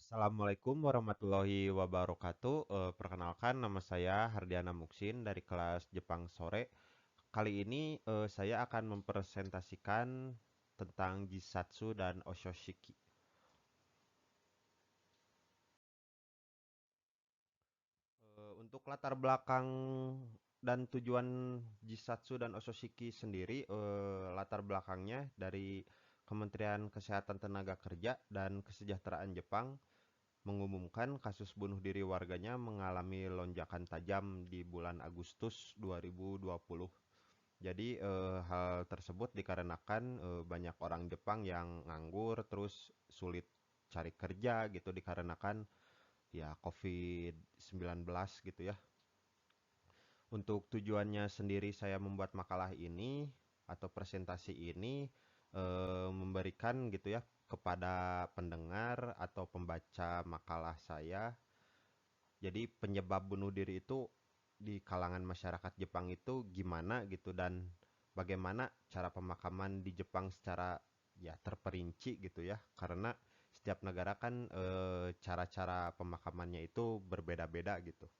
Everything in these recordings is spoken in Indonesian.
Assalamualaikum warahmatullahi wabarakatuh. Perkenalkan nama saya Hardiana Muksin dari kelas Jepang Sore. Kali ini saya akan mempresentasikan tentang Jisatsu dan Oshoshiki. Untuk latar belakang dan tujuan Jisatsu dan Oshoshiki sendiri, latar belakangnya dari Kementerian Kesehatan Tenaga Kerja dan Kesejahteraan Jepang mengumumkan kasus bunuh diri warganya mengalami lonjakan tajam di bulan Agustus 2020. Jadi hal tersebut dikarenakan banyak orang Jepang yang nganggur terus sulit cari kerja gitu dikarenakan ya COVID-19 gitu ya. Untuk tujuannya sendiri saya membuat makalah ini atau presentasi ini memberikan gitu ya kepada pendengar atau pembaca makalah saya. Jadi penyebab bunuh diri itu di kalangan masyarakat Jepang itu gimana gitu dan bagaimana cara pemakaman di Jepang secara ya terperinci gitu ya. Karena setiap negara kan cara-cara pemakamannya itu berbeda-beda gitu.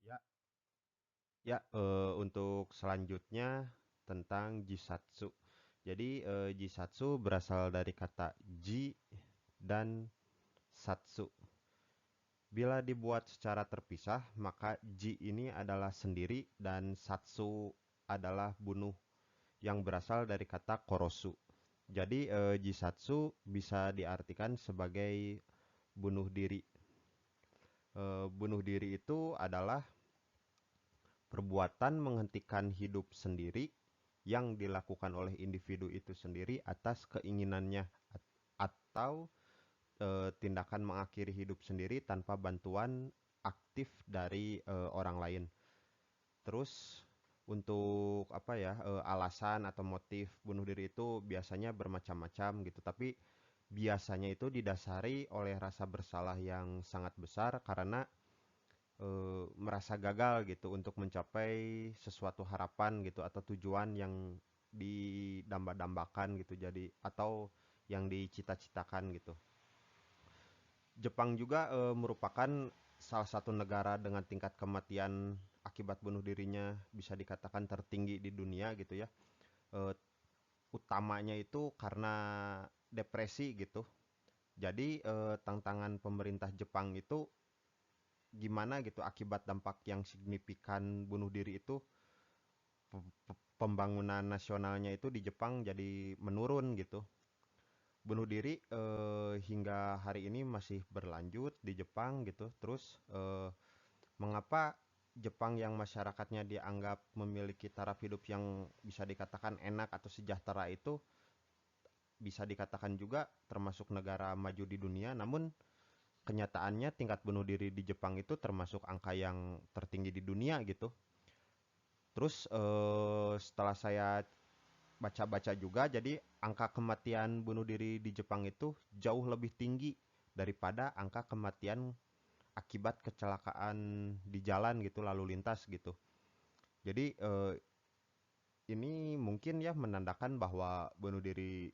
Ya, ya untuk selanjutnya tentang Jisatsu. Jadi Jisatsu berasal dari kata Ji dan Satsu. Bila dibuat secara terpisah, maka ji ini adalah sendiri dan satsu adalah bunuh yang berasal dari kata korosu. Jadi jisatsu bisa diartikan sebagai bunuh diri. Bunuh diri itu adalah perbuatan menghentikan hidup sendiri yang dilakukan oleh individu itu sendiri atas keinginannya atau tindakan mengakhiri hidup sendiri tanpa bantuan aktif dari orang lain. Terus untuk apa ya alasan atau motif bunuh diri itu biasanya bermacam-macam gitu, tapi biasanya itu didasari oleh rasa bersalah yang sangat besar karena merasa gagal gitu untuk mencapai sesuatu harapan gitu atau tujuan yang didamba-dambakan gitu jadi atau yang dicita-citakan gitu. Jepang juga merupakan salah satu negara dengan tingkat kematian akibat bunuh dirinya bisa dikatakan tertinggi di dunia gitu ya. Eh, Utamanya itu karena depresi gitu. Jadi tantangan pemerintah Jepang itu gimana gitu akibat dampak yang signifikan bunuh diri itu pembangunan nasionalnya itu di Jepang jadi menurun gitu. Bunuh diri hingga hari ini masih berlanjut di Jepang gitu. Terus mengapa Jepang yang masyarakatnya dianggap memiliki taraf hidup yang bisa dikatakan enak atau sejahtera itu bisa dikatakan juga termasuk negara maju di dunia, namun kenyataannya tingkat bunuh diri di Jepang itu termasuk angka yang tertinggi di dunia gitu. Terus setelah saya baca-baca juga, jadi angka kematian bunuh diri di Jepang itu jauh lebih tinggi daripada angka kematian akibat kecelakaan di jalan gitu, lalu lintas gitu. Jadi ini mungkin ya menandakan bahwa bunuh diri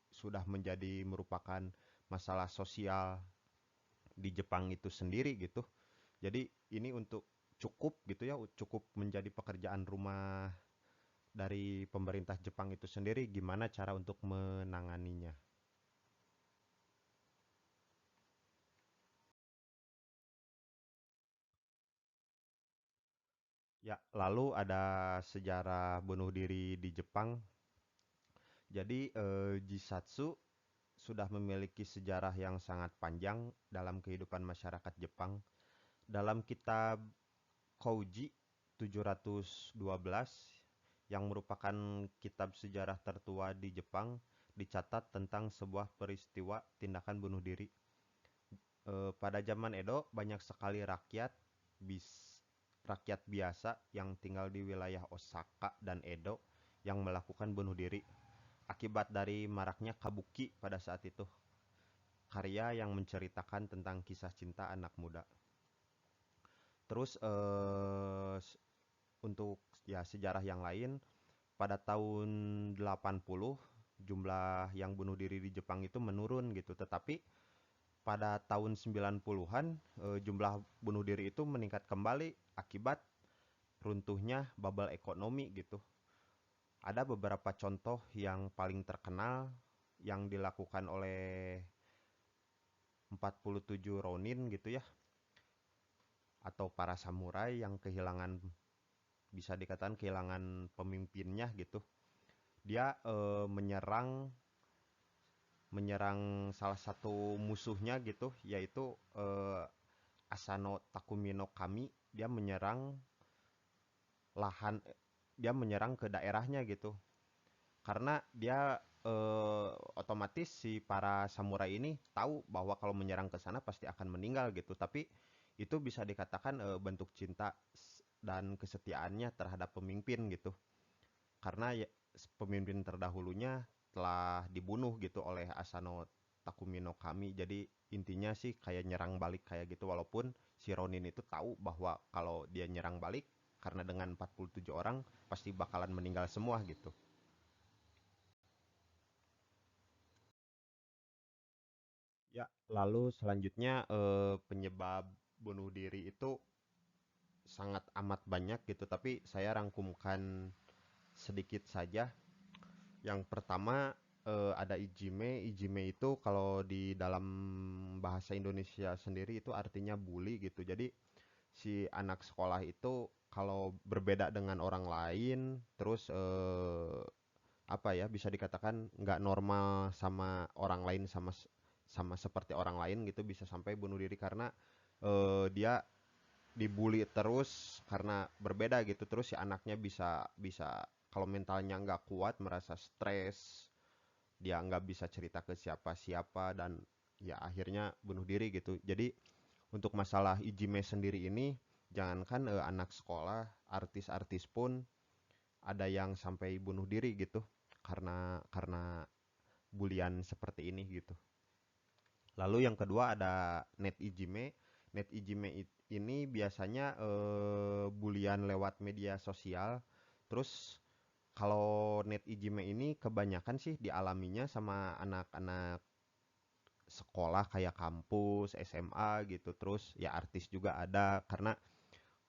sudah menjadi merupakan masalah sosial di Jepang itu sendiri gitu. Jadi ini untuk cukup gitu ya, cukup menjadi pekerjaan rumah dari pemerintah Jepang itu sendiri gimana cara untuk menanganinya. Ya, lalu ada sejarah bunuh diri di Jepang. Jadi Jisatsu sudah memiliki sejarah yang sangat panjang dalam kehidupan masyarakat Jepang. Dalam kitab Kouji 712 yang merupakan kitab sejarah tertua di Jepang dicatat tentang sebuah peristiwa tindakan bunuh diri. Pada zaman Edo banyak sekali bis rakyat biasa yang tinggal di wilayah Osaka dan Edo yang melakukan bunuh diri akibat dari maraknya kabuki pada saat itu. Karya yang menceritakan tentang kisah cinta anak muda. Terus untuk ya sejarah yang lain pada tahun 80 jumlah yang bunuh diri di Jepang itu menurun gitu. Tetapi pada tahun 90-an jumlah bunuh diri itu meningkat kembali akibat runtuhnya bubble ekonomi gitu. Ada beberapa contoh yang paling terkenal yang dilakukan oleh 47 Ronin gitu ya, atau para samurai yang kehilangan, bisa dikatakan kehilangan pemimpinnya gitu. Dia menyerang menyerang salah satu musuhnya gitu, yaitu Asano Takumi no Kami. Dia menyerang lahan, dia menyerang ke daerahnya gitu. Karena dia otomatis si para samurai ini tahu bahwa kalau menyerang ke sana pasti akan meninggal gitu. Tapi itu bisa dikatakan bentuk cinta dan kesetiaannya terhadap pemimpin gitu. Karena ya, pemimpin terdahulunya telah dibunuh gitu oleh Asano Takumi no Kami. Jadi intinya sih kayak nyerang balik kayak gitu, walaupun si Ronin itu tahu bahwa kalau dia nyerang balik karena dengan 47 orang pasti bakalan meninggal semua gitu. Ya, lalu selanjutnya penyebab bunuh diri itu sangat amat banyak gitu, tapi saya rangkumkan sedikit saja. Yang pertama ada ijime. Ijime itu kalau di dalam bahasa Indonesia sendiri itu artinya bully gitu. Jadi si anak sekolah itu kalau berbeda dengan orang lain, terus apa ya, bisa dikatakan nggak normal sama orang lain, sama seperti orang lain gitu, bisa sampai bunuh diri karena dia dibully terus karena berbeda gitu. Terus si anaknya bisa bisa kalau mentalnya nggak kuat, merasa stres, dia nggak bisa cerita ke siapa-siapa, dan ya akhirnya bunuh diri gitu. Jadi untuk masalah Ijime sendiri ini, jangankan anak sekolah, artis-artis pun ada yang sampai bunuh diri gitu karena bulian seperti ini gitu. Lalu yang kedua ada net ijime. Net ijime ini biasanya bulian lewat media sosial. Terus kalau net ijime ini kebanyakan sih dialaminya sama anak-anak sekolah kayak kampus, SMA gitu. Terus ya artis juga ada, karena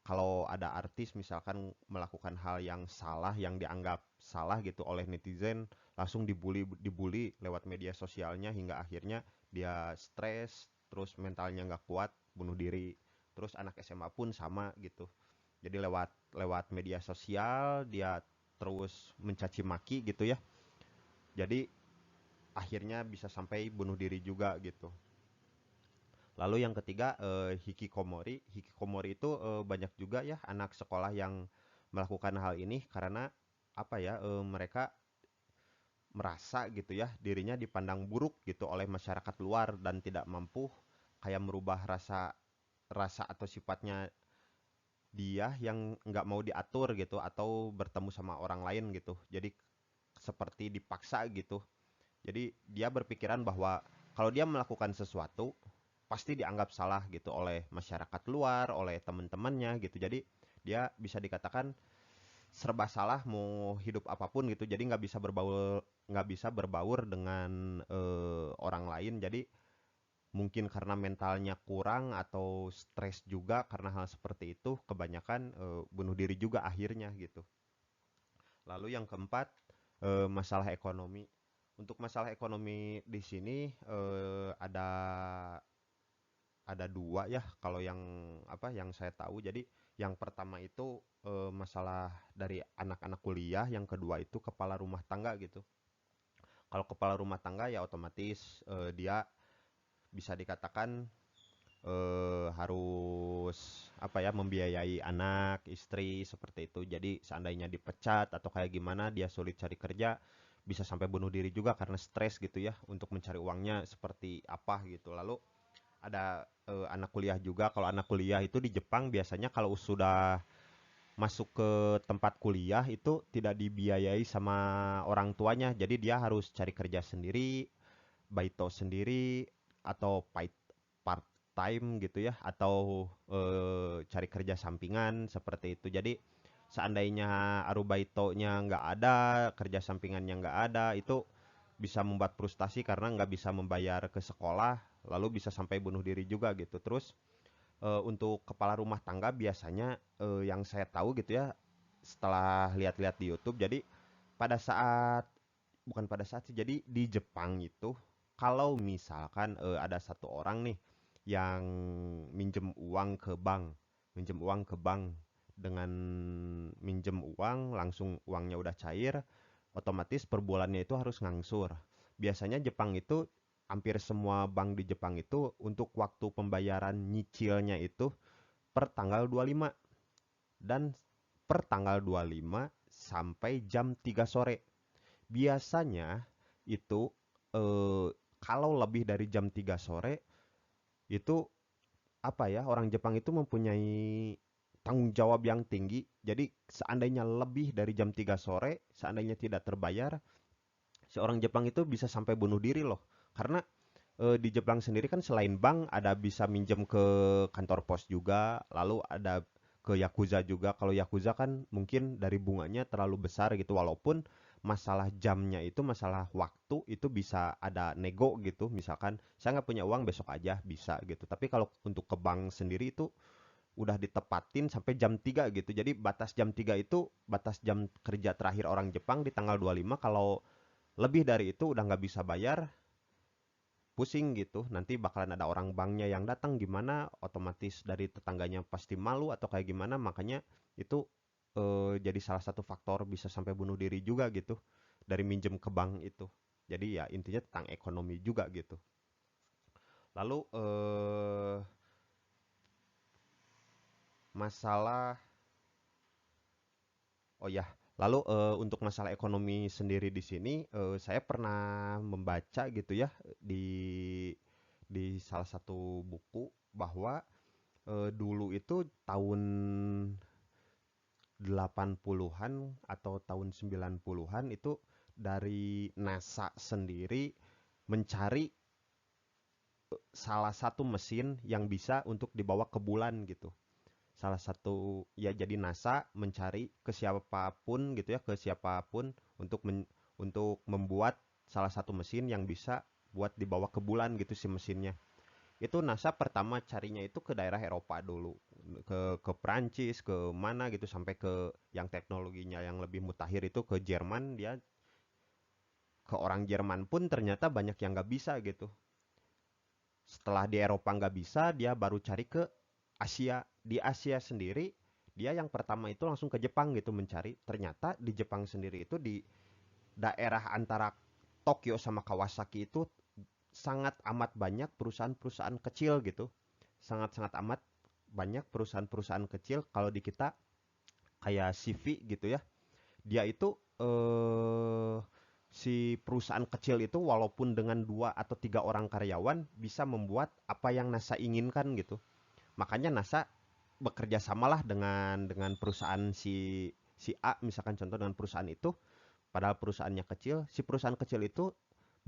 kalau ada artis misalkan melakukan hal yang salah, yang dianggap salah gitu oleh netizen, langsung dibully dibully lewat media sosialnya hingga akhirnya dia stres, terus mentalnya nggak kuat, bunuh diri. Terus anak SMA pun sama gitu. Jadi lewat lewat media sosial dia terus mencaci maki gitu ya. Jadi akhirnya bisa sampai bunuh diri juga gitu. Lalu yang ketiga hikikomori. Hikikomori itu banyak juga ya anak sekolah yang melakukan hal ini karena apa ya, mereka merasa gitu ya dirinya dipandang buruk gitu oleh masyarakat luar dan tidak mampu kayak merubah rasa rasa atau sifatnya dia yang nggak mau diatur gitu atau bertemu sama orang lain gitu. Jadi seperti dipaksa gitu. Jadi dia berpikiran bahwa kalau dia melakukan sesuatu pasti dianggap salah gitu oleh masyarakat luar, oleh teman-temannya gitu. Jadi dia bisa dikatakan serba salah mau hidup apapun gitu. Jadi nggak bisa berbaur dengan orang lain. Jadi mungkin karena mentalnya kurang atau stres juga karena hal seperti itu, kebanyakan bunuh diri juga akhirnya gitu. Lalu yang keempat masalah ekonomi. Untuk masalah ekonomi di sini ada dua ya kalau yang apa yang saya tahu. Jadi yang pertama itu masalah dari anak-anak kuliah, yang kedua itu kepala rumah tangga gitu. Kalau kepala rumah tangga ya otomatis dia bisa dikatakan harus apa ya, membiayai anak, istri seperti itu. Jadi seandainya dipecat atau kayak gimana dia sulit cari kerja, bisa sampai bunuh diri juga karena stres gitu ya untuk mencari uangnya seperti apa gitu. Lalu ada anak kuliah juga. Kalau anak kuliah itu di Jepang biasanya kalau sudah masuk ke tempat kuliah itu tidak dibiayai sama orang tuanya. Jadi dia harus cari kerja sendiri, baito sendiri, atau part time gitu ya, atau cari kerja sampingan seperti itu. Jadi seandainya arubaitonya nggak ada, kerja sampingannya nggak ada, itu bisa membuat frustasi karena nggak bisa membayar ke sekolah, lalu bisa sampai bunuh diri juga gitu. Terus untuk kepala rumah tangga biasanya yang saya tahu gitu ya, setelah lihat-lihat di YouTube, jadi pada saat bukan pada saat sih, jadi di Jepang itu kalau misalkan ada satu orang nih yang minjem uang ke bank, minjem uang ke bank dengan minjem uang langsung uangnya udah cair, otomatis per bulannya itu harus ngangsur. Biasanya Jepang itu hampir semua bank di Jepang itu untuk waktu pembayaran nyicilnya itu per tanggal 25 dan per tanggal 25 sampai jam 3 sore. Biasanya itu kalau lebih dari jam 3 sore itu apa ya, orang Jepang itu mempunyai tanggung jawab yang tinggi. Jadi seandainya lebih dari jam 3 sore, seandainya tidak terbayar, seorang Jepang itu bisa sampai bunuh diri loh. Karena di Jepang sendiri kan selain bank ada bisa minjem ke kantor pos juga, lalu ada ke Yakuza juga. Kalau Yakuza kan mungkin dari bunganya terlalu besar gitu, walaupun masalah jamnya itu, masalah waktu itu bisa ada nego gitu. Misalkan saya nggak punya uang besok aja bisa gitu. Tapi kalau untuk ke bank sendiri itu udah ditepatin sampai jam 3 gitu. Jadi batas jam 3 itu batas jam kerja terakhir orang Jepang di tanggal 25. Kalau lebih dari itu udah nggak bisa bayar, pusing gitu. Nanti bakalan ada orang banknya yang datang gimana, otomatis dari tetangganya pasti malu atau kayak gimana. Makanya itu jadi salah satu faktor bisa sampai bunuh diri juga gitu dari minjem ke bank itu. Jadi ya intinya tentang ekonomi juga gitu. Lalu masalah oh ya, lalu untuk masalah ekonomi sendiri di sini, saya pernah membaca gitu ya di salah satu buku bahwa dulu itu tahun 80-an atau tahun 90-an itu dari NASA sendiri mencari salah satu mesin yang bisa untuk dibawa ke bulan gitu. Salah satu ya, jadi NASA mencari ke siapapun gitu ya, ke siapapun untuk untuk membuat salah satu mesin yang bisa buat dibawa ke bulan gitu si mesinnya. Itu NASA pertama carinya itu ke daerah Eropa dulu, ke Prancis, ke mana gitu, sampai ke yang teknologinya yang lebih mutakhir itu ke Jerman. Dia ke orang Jerman pun ternyata banyak yang nggak bisa gitu. Setelah di Eropa nggak bisa, dia baru cari ke Asia. Di Asia sendiri dia yang pertama itu langsung ke Jepang gitu mencari. Ternyata di Jepang sendiri itu di daerah antara Tokyo sama Kawasaki itu sangat amat banyak perusahaan-perusahaan kecil gitu. Sangat-sangat amat banyak perusahaan-perusahaan kecil. Kalau di kita kayak CV gitu ya, dia itu si perusahaan kecil itu walaupun dengan 2 atau 3 orang karyawan bisa membuat apa yang NASA inginkan gitu. Makanya NASA bekerja samalah dengan perusahaan si A, misalkan contoh dengan perusahaan itu, padahal perusahaannya kecil, si perusahaan kecil itu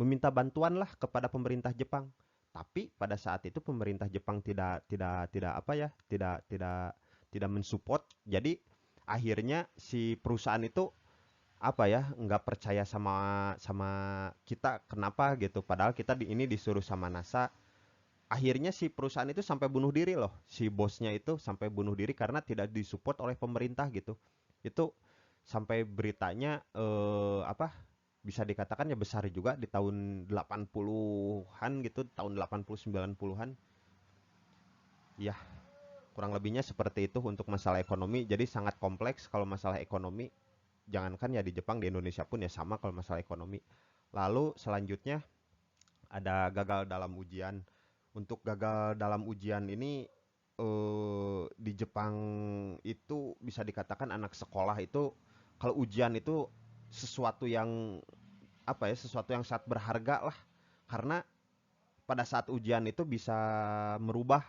meminta bantuan lah kepada pemerintah Jepang. Tapi pada saat itu pemerintah Jepang tidak apa ya, tidak mensupport. Jadi akhirnya si perusahaan itu apa ya, nggak percaya sama sama kita, kenapa gitu, padahal kita di ini disuruh sama NASA. Akhirnya si perusahaan itu sampai bunuh diri loh, si bosnya itu sampai bunuh diri karena tidak disupport oleh pemerintah gitu. Itu sampai beritanya apa, bisa dikatakan ya besar juga di tahun 80-an gitu, tahun 80 90-an. Ya, kurang lebihnya seperti itu untuk masalah ekonomi. Jadi sangat kompleks kalau masalah ekonomi. Jangankan ya di Jepang, di Indonesia pun ya sama kalau masalah ekonomi. Lalu selanjutnya ada gagal dalam ujian. Untuk gagal dalam ujian ini di Jepang itu bisa dikatakan anak sekolah itu kalau ujian itu sesuatu yang apa ya, sesuatu yang sangat berharga lah, karena pada saat ujian itu bisa merubah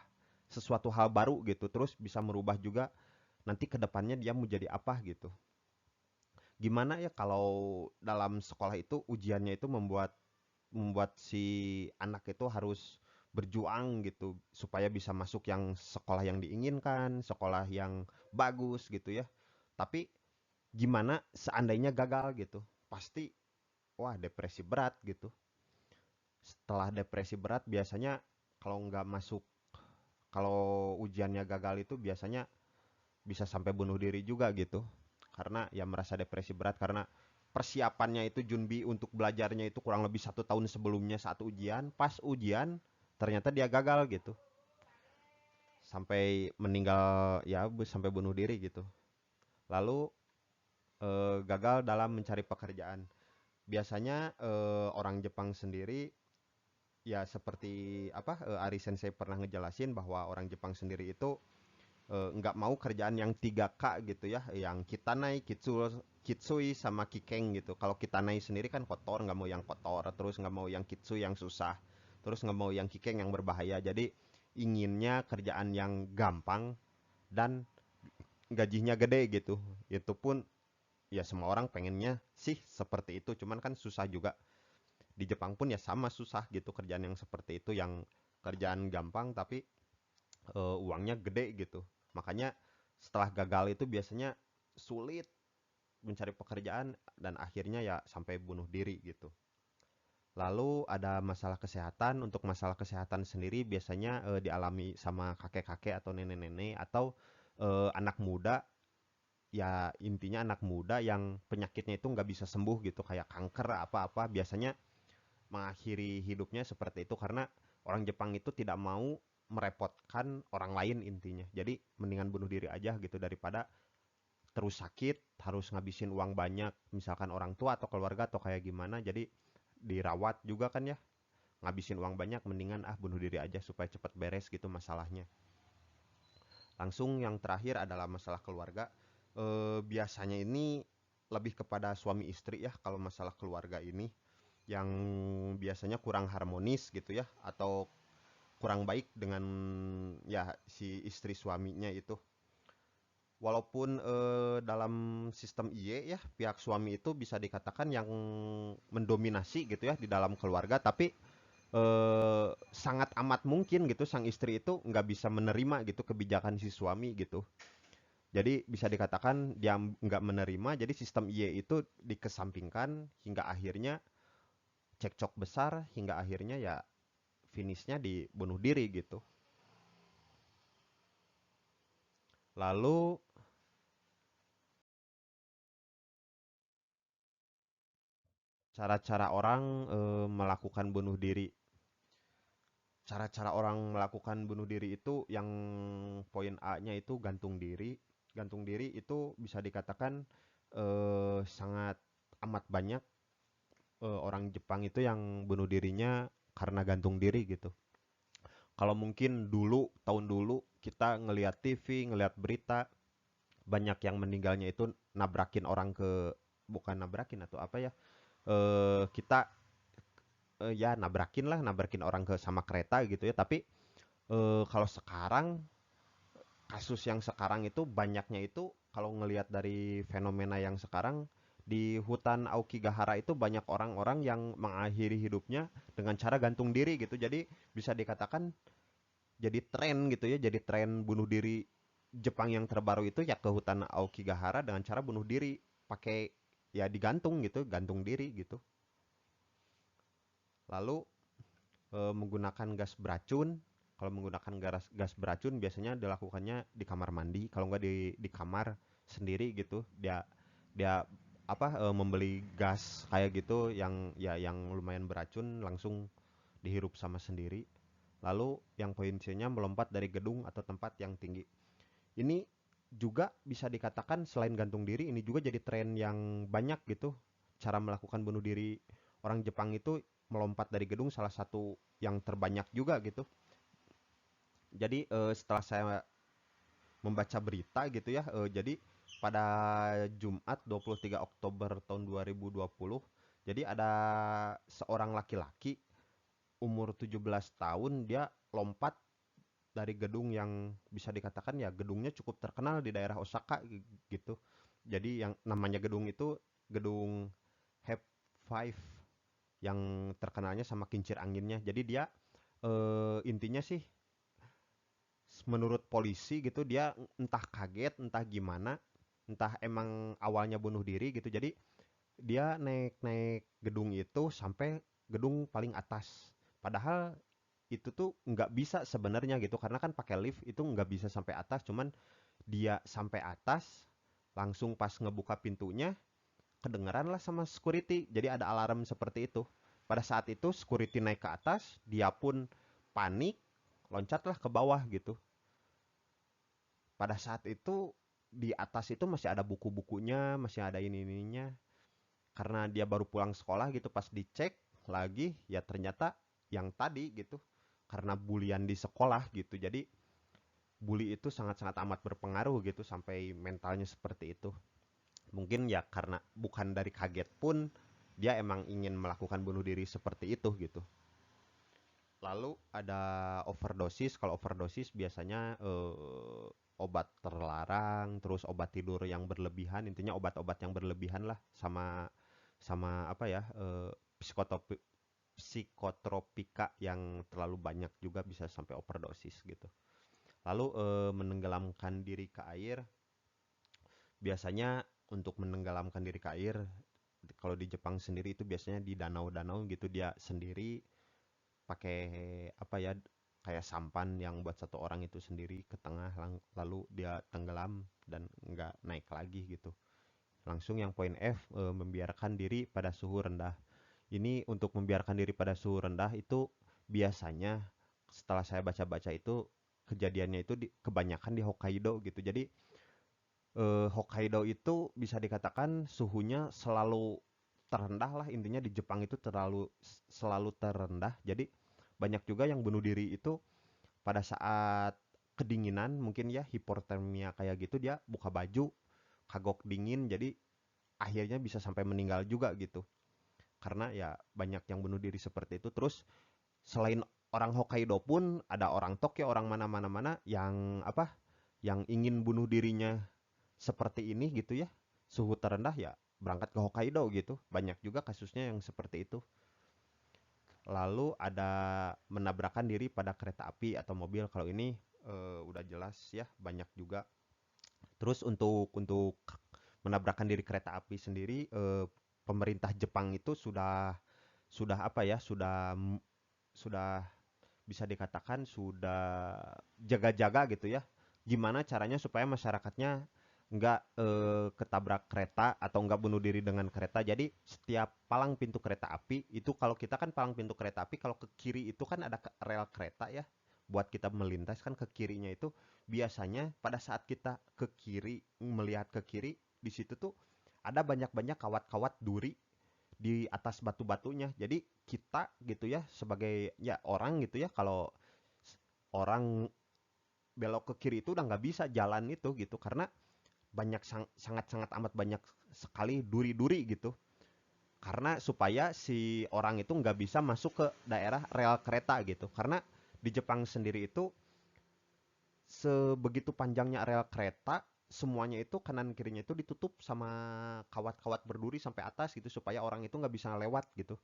sesuatu hal baru gitu, terus bisa merubah juga nanti kedepannya dia mau jadi apa gitu. Gimana ya kalau dalam sekolah itu ujiannya itu membuat membuat si anak itu harus berjuang gitu supaya bisa masuk yang sekolah yang diinginkan, sekolah yang bagus gitu ya. Tapi gimana seandainya gagal gitu? Pasti wah depresi berat gitu. Setelah depresi berat biasanya kalau nggak masuk, kalau ujiannya gagal itu biasanya bisa sampai bunuh diri juga gitu. Karena ya merasa depresi berat karena persiapannya itu Junbi untuk belajarnya itu kurang lebih 1 tahun sebelumnya saat ujian. Pas ujian ternyata dia gagal gitu. Sampai meninggal ya sampai bunuh diri gitu. Lalu gagal dalam mencari pekerjaan. Biasanya orang Jepang sendiri ya seperti apa Ari Sensei pernah ngejelasin bahwa orang Jepang sendiri itu nggak mau kerjaan yang 3K gitu ya, yang kitanai, kitsui sama kikeng gitu. Kalau kitanai sendiri kan kotor, nggak mau yang kotor, terus nggak mau yang kitsui yang susah, terus nggak mau yang kikeng yang berbahaya. Jadi inginnya kerjaan yang gampang dan gajinya gede gitu. Itu pun ya semua orang pengennya sih seperti itu, cuman kan susah juga. Di Jepang pun ya sama susah gitu kerjaan yang seperti itu, yang kerjaan gampang tapi uangnya gede gitu. Makanya setelah gagal itu biasanya sulit mencari pekerjaan dan akhirnya ya sampai bunuh diri gitu. Lalu ada masalah kesehatan. Untuk masalah kesehatan sendiri biasanya dialami sama kakek-kakek atau nenek-nenek atau anak muda. Ya intinya anak muda yang penyakitnya itu nggak bisa sembuh gitu, kayak kanker apa-apa. Biasanya mengakhiri hidupnya seperti itu karena orang Jepang itu tidak mau merepotkan orang lain intinya. Jadi mendingan bunuh diri aja gitu daripada terus sakit, harus ngabisin uang banyak, misalkan orang tua atau keluarga atau kayak gimana. Jadi dirawat juga kan ya, ngabisin uang banyak, mendingan bunuh diri aja supaya cepat beres gitu masalahnya. Langsung yang terakhir adalah masalah keluarga. Biasanya ini lebih kepada suami istri ya kalau masalah keluarga ini yang biasanya kurang harmonis gitu ya atau kurang baik dengan ya si istri suaminya itu. Walaupun dalam sistem IE ya pihak suami itu bisa dikatakan yang mendominasi gitu ya di dalam keluarga, tapi sangat amat mungkin gitu sang istri itu nggak bisa menerima gitu kebijakan si suami gitu. Jadi bisa dikatakan dia nggak menerima, jadi sistem IE itu dikesampingkan hingga akhirnya cekcok besar hingga akhirnya ya finishnya dibunuh diri gitu. Lalu cara-cara orang melakukan bunuh diri. Cara-cara orang melakukan bunuh diri itu yang poin A-nya itu gantung diri. Gantung diri itu bisa dikatakan sangat amat banyak orang Jepang itu yang bunuh dirinya karena gantung diri gitu. Kalau mungkin dulu, tahun dulu kita ngelihat TV, ngelihat berita, banyak yang meninggalnya itu nabrakin orang ke, bukan nabrakin atau apa ya, kita ya nabrakin orang ke sama kereta gitu ya. Tapi kalau sekarang kasus yang sekarang itu banyaknya itu kalau ngelihat dari fenomena yang sekarang di hutan Aokigahara itu banyak orang-orang yang mengakhiri hidupnya dengan cara gantung diri gitu. Jadi bisa dikatakan jadi tren gitu ya, jadi tren bunuh diri Jepang yang terbaru itu ya ke hutan Aokigahara dengan cara bunuh diri pakai ya digantung gitu, gantung diri gitu. Lalu menggunakan gas beracun. Kalau menggunakan gas beracun biasanya dilakukannya di kamar mandi, kalau nggak di kamar sendiri gitu. Dia dia membeli gas kayak gitu yang ya yang lumayan beracun langsung dihirup sama sendiri. Lalu yang poin C-nya melompat dari gedung atau tempat yang tinggi. Ini juga bisa dikatakan selain gantung diri, ini juga jadi tren yang banyak gitu. Cara melakukan bunuh diri orang Jepang itu melompat dari gedung salah satu yang terbanyak juga gitu. Jadi setelah saya membaca berita gitu ya, jadi pada Jumat 23 Oktober tahun 2020, jadi ada seorang laki-laki umur 17 tahun dia lompat dari gedung yang bisa dikatakan ya gedungnya cukup terkenal di daerah Osaka gitu. Jadi yang namanya gedung itu gedung Have Five yang terkenalnya sama kincir anginnya. Jadi dia intinya sih menurut polisi gitu dia entah kaget, entah gimana, entah emang awalnya bunuh diri gitu. Jadi dia naik-naik gedung itu sampai gedung paling atas. Padahal itu tuh nggak bisa sebenarnya gitu karena kan pakai lift itu nggak bisa sampai atas, cuman dia sampai atas langsung pas ngebuka pintunya kedengeran lah sama security. Jadi ada alarm seperti itu. Pada saat itu security naik ke atas, dia pun panik, loncatlah ke bawah gitu. Pada saat itu di atas itu masih ada buku-bukunya, masih ada ini-ininya. Karena dia baru pulang sekolah gitu, pas dicek lagi ya ternyata yang tadi gitu. Karena bulian di sekolah gitu. Jadi bully itu sangat-sangat amat berpengaruh gitu sampai mentalnya seperti itu. Mungkin ya karena bukan dari kaget pun dia emang ingin melakukan bunuh diri seperti itu gitu. Lalu ada overdosis. Kalau overdosis biasanya obat terlarang, terus obat tidur yang berlebihan, intinya obat-obat yang berlebihan lah, sama sama apa ya, psikotropika yang terlalu banyak juga bisa sampai overdosis gitu. Lalu menenggelamkan diri ke air, biasanya untuk menenggelamkan diri ke air kalau di Jepang sendiri itu biasanya di danau-danau gitu, dia sendiri pakai apa ya, kayak sampan yang buat satu orang itu sendiri ke tengah, lalu dia tenggelam dan nggak naik lagi gitu. Langsung yang poin F, membiarkan diri pada suhu rendah. Ini untuk membiarkan diri pada suhu rendah itu biasanya setelah saya baca-baca itu kejadiannya itu kebanyakan di Hokkaido gitu. Jadi Hokkaido itu bisa dikatakan suhunya selalu terendah lah, intinya di Jepang itu selalu terendah. Jadi banyak juga yang bunuh diri itu pada saat kedinginan, mungkin ya hipotermia kayak gitu, dia buka baju kagok dingin, jadi akhirnya bisa sampai meninggal juga gitu. Karena ya banyak yang bunuh diri seperti itu. Terus selain orang Hokkaido pun ada orang Tokyo, orang mana-mana yang apa, yang ingin bunuh dirinya seperti ini gitu ya. Suhu terendah ya berangkat ke Hokkaido gitu. Banyak juga kasusnya yang seperti itu. Lalu ada menabrakkan diri pada kereta api atau mobil. Kalau ini udah jelas ya, banyak juga. Terus untuk menabrakkan diri kereta api sendiri, pemerintah Jepang itu sudah apa ya, sudah bisa dikatakan sudah jaga-jaga gitu ya. Gimana caranya supaya masyarakatnya nggak ketabrak kereta atau nggak bunuh diri dengan kereta. Jadi setiap palang pintu kereta api itu, kalau kita kan palang pintu kereta api, kalau ke kiri itu kan ada rel kereta ya. Buat kita melintas kan ke kirinya itu, biasanya pada saat kita ke kiri, melihat ke kiri, di situ tuh ada banyak-banyak kawat-kawat duri di atas batu-batunya. Jadi kita gitu ya sebagai ya orang gitu ya, kalau orang belok ke kiri itu udah nggak bisa jalan itu gitu karena sangat-sangat amat banyak sekali duri-duri gitu. Karena supaya si orang itu nggak bisa masuk ke daerah rel kereta gitu. Karena di Jepang sendiri itu sebegitu panjangnya rel kereta, semuanya itu kanan kirinya itu ditutup sama kawat-kawat berduri sampai atas gitu supaya orang itu nggak bisa lewat gitu.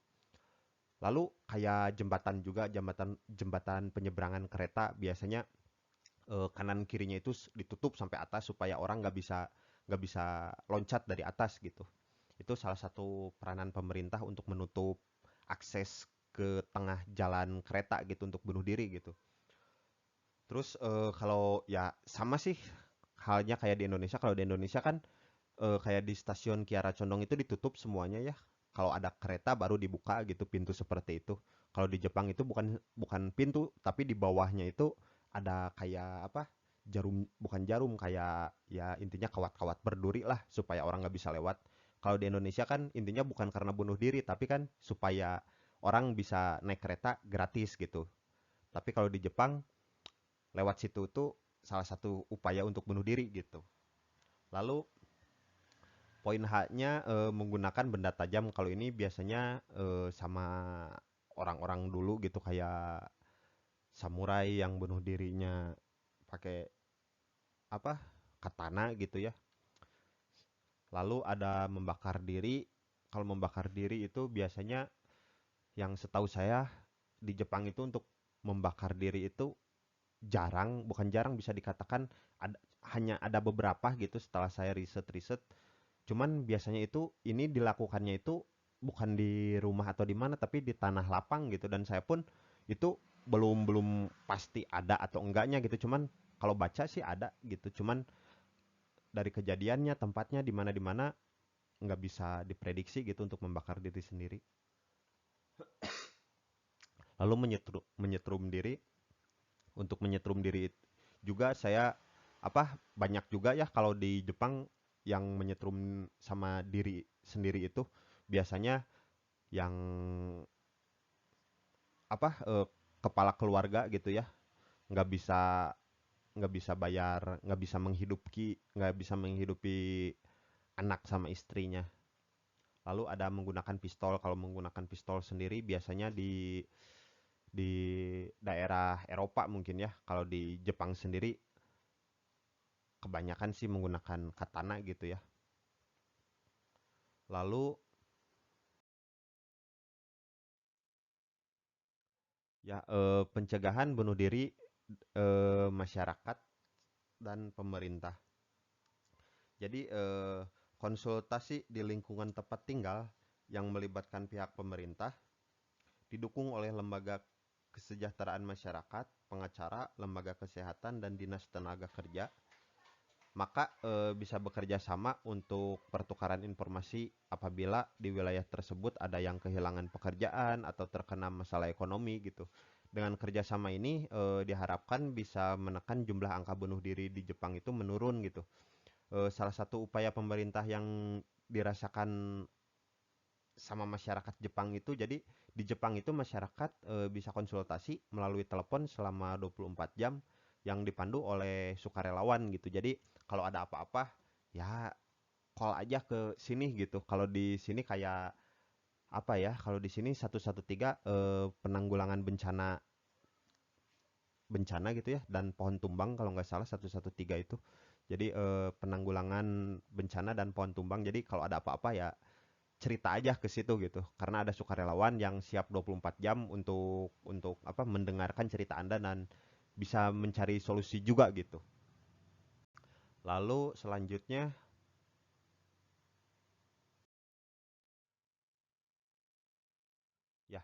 Lalu kayak jembatan juga, jembatan jembatan penyeberangan kereta biasanya kanan kirinya itu ditutup sampai atas supaya orang nggak bisa loncat dari atas gitu. Itu salah satu peranan pemerintah untuk menutup akses ke tengah jalan kereta gitu untuk bunuh diri gitu. Terus kalau ya sama sih halnya kayak di Indonesia. Kalau di Indonesia kan kayak di stasiun Kiara Condong itu ditutup semuanya ya. Kalau ada kereta baru dibuka gitu pintu seperti itu. Kalau di Jepang itu bukan bukan pintu, tapi di bawahnya itu ada kayak apa? Jarum, bukan jarum, kayak ya intinya kawat-kawat berduri lah supaya orang nggak bisa lewat. Kalau di Indonesia kan intinya bukan karena bunuh diri, tapi kan supaya orang bisa naik kereta gratis gitu. Tapi kalau di Jepang lewat situ tuh salah satu upaya untuk bunuh diri gitu. Lalu poin H-nya menggunakan benda tajam. Kalau ini biasanya sama orang-orang dulu gitu, kayak samurai yang bunuh dirinya pakai apa? Katana gitu ya. Lalu ada membakar diri. Kalau membakar diri itu biasanya yang setahu saya di Jepang itu untuk membakar diri itu jarang, bukan jarang, bisa dikatakan ada, hanya ada beberapa gitu setelah saya riset-riset. Cuman biasanya itu ini dilakukannya itu bukan di rumah atau di mana tapi di tanah lapang gitu dan saya pun itu belum belum pasti ada atau enggaknya gitu. Cuman kalau baca sih ada gitu. Cuman dari kejadiannya tempatnya di mana nggak bisa diprediksi gitu untuk membakar diri sendiri. Lalu menyetrum diri. Untuk menyetrum diri juga saya banyak juga ya kalau di Jepang yang menyetrum sama diri sendiri itu biasanya yang kepala keluarga gitu ya, nggak bisa nggak bisa menghidupi anak sama istrinya. Lalu ada menggunakan pistol. Kalau menggunakan pistol sendiri biasanya di daerah Eropa mungkin ya. Kalau di Jepang sendiri kebanyakan sih menggunakan katana gitu ya. Lalu ya pencegahan bunuh diri masyarakat dan pemerintah. Jadi konsultasi di lingkungan tempat tinggal yang melibatkan pihak pemerintah didukung oleh lembaga kesejahteraan masyarakat, pengacara, lembaga kesehatan dan dinas tenaga kerja, maka bisa bekerja sama untuk pertukaran informasi apabila di wilayah tersebut ada yang kehilangan pekerjaan atau terkena masalah ekonomi gitu. Dengan kerjasama ini diharapkan bisa menekan jumlah angka bunuh diri di Jepang itu menurun gitu. Salah satu upaya pemerintah yang dirasakan sama masyarakat Jepang itu, jadi di Jepang itu masyarakat bisa konsultasi melalui telepon selama 24 jam yang dipandu oleh sukarelawan gitu. Jadi kalau ada apa-apa ya call aja ke sini gitu. Kalau di sini kayak kalau di sini 113 penanggulangan bencana bencana gitu ya dan pohon tumbang kalau nggak salah 113 itu. Jadi penanggulangan bencana dan pohon tumbang. Jadi kalau ada apa-apa ya cerita aja ke situ gitu. Karena ada sukarelawan yang siap 24 jam untuk mendengarkan cerita Anda dan bisa mencari solusi juga gitu. Lalu selanjutnya ya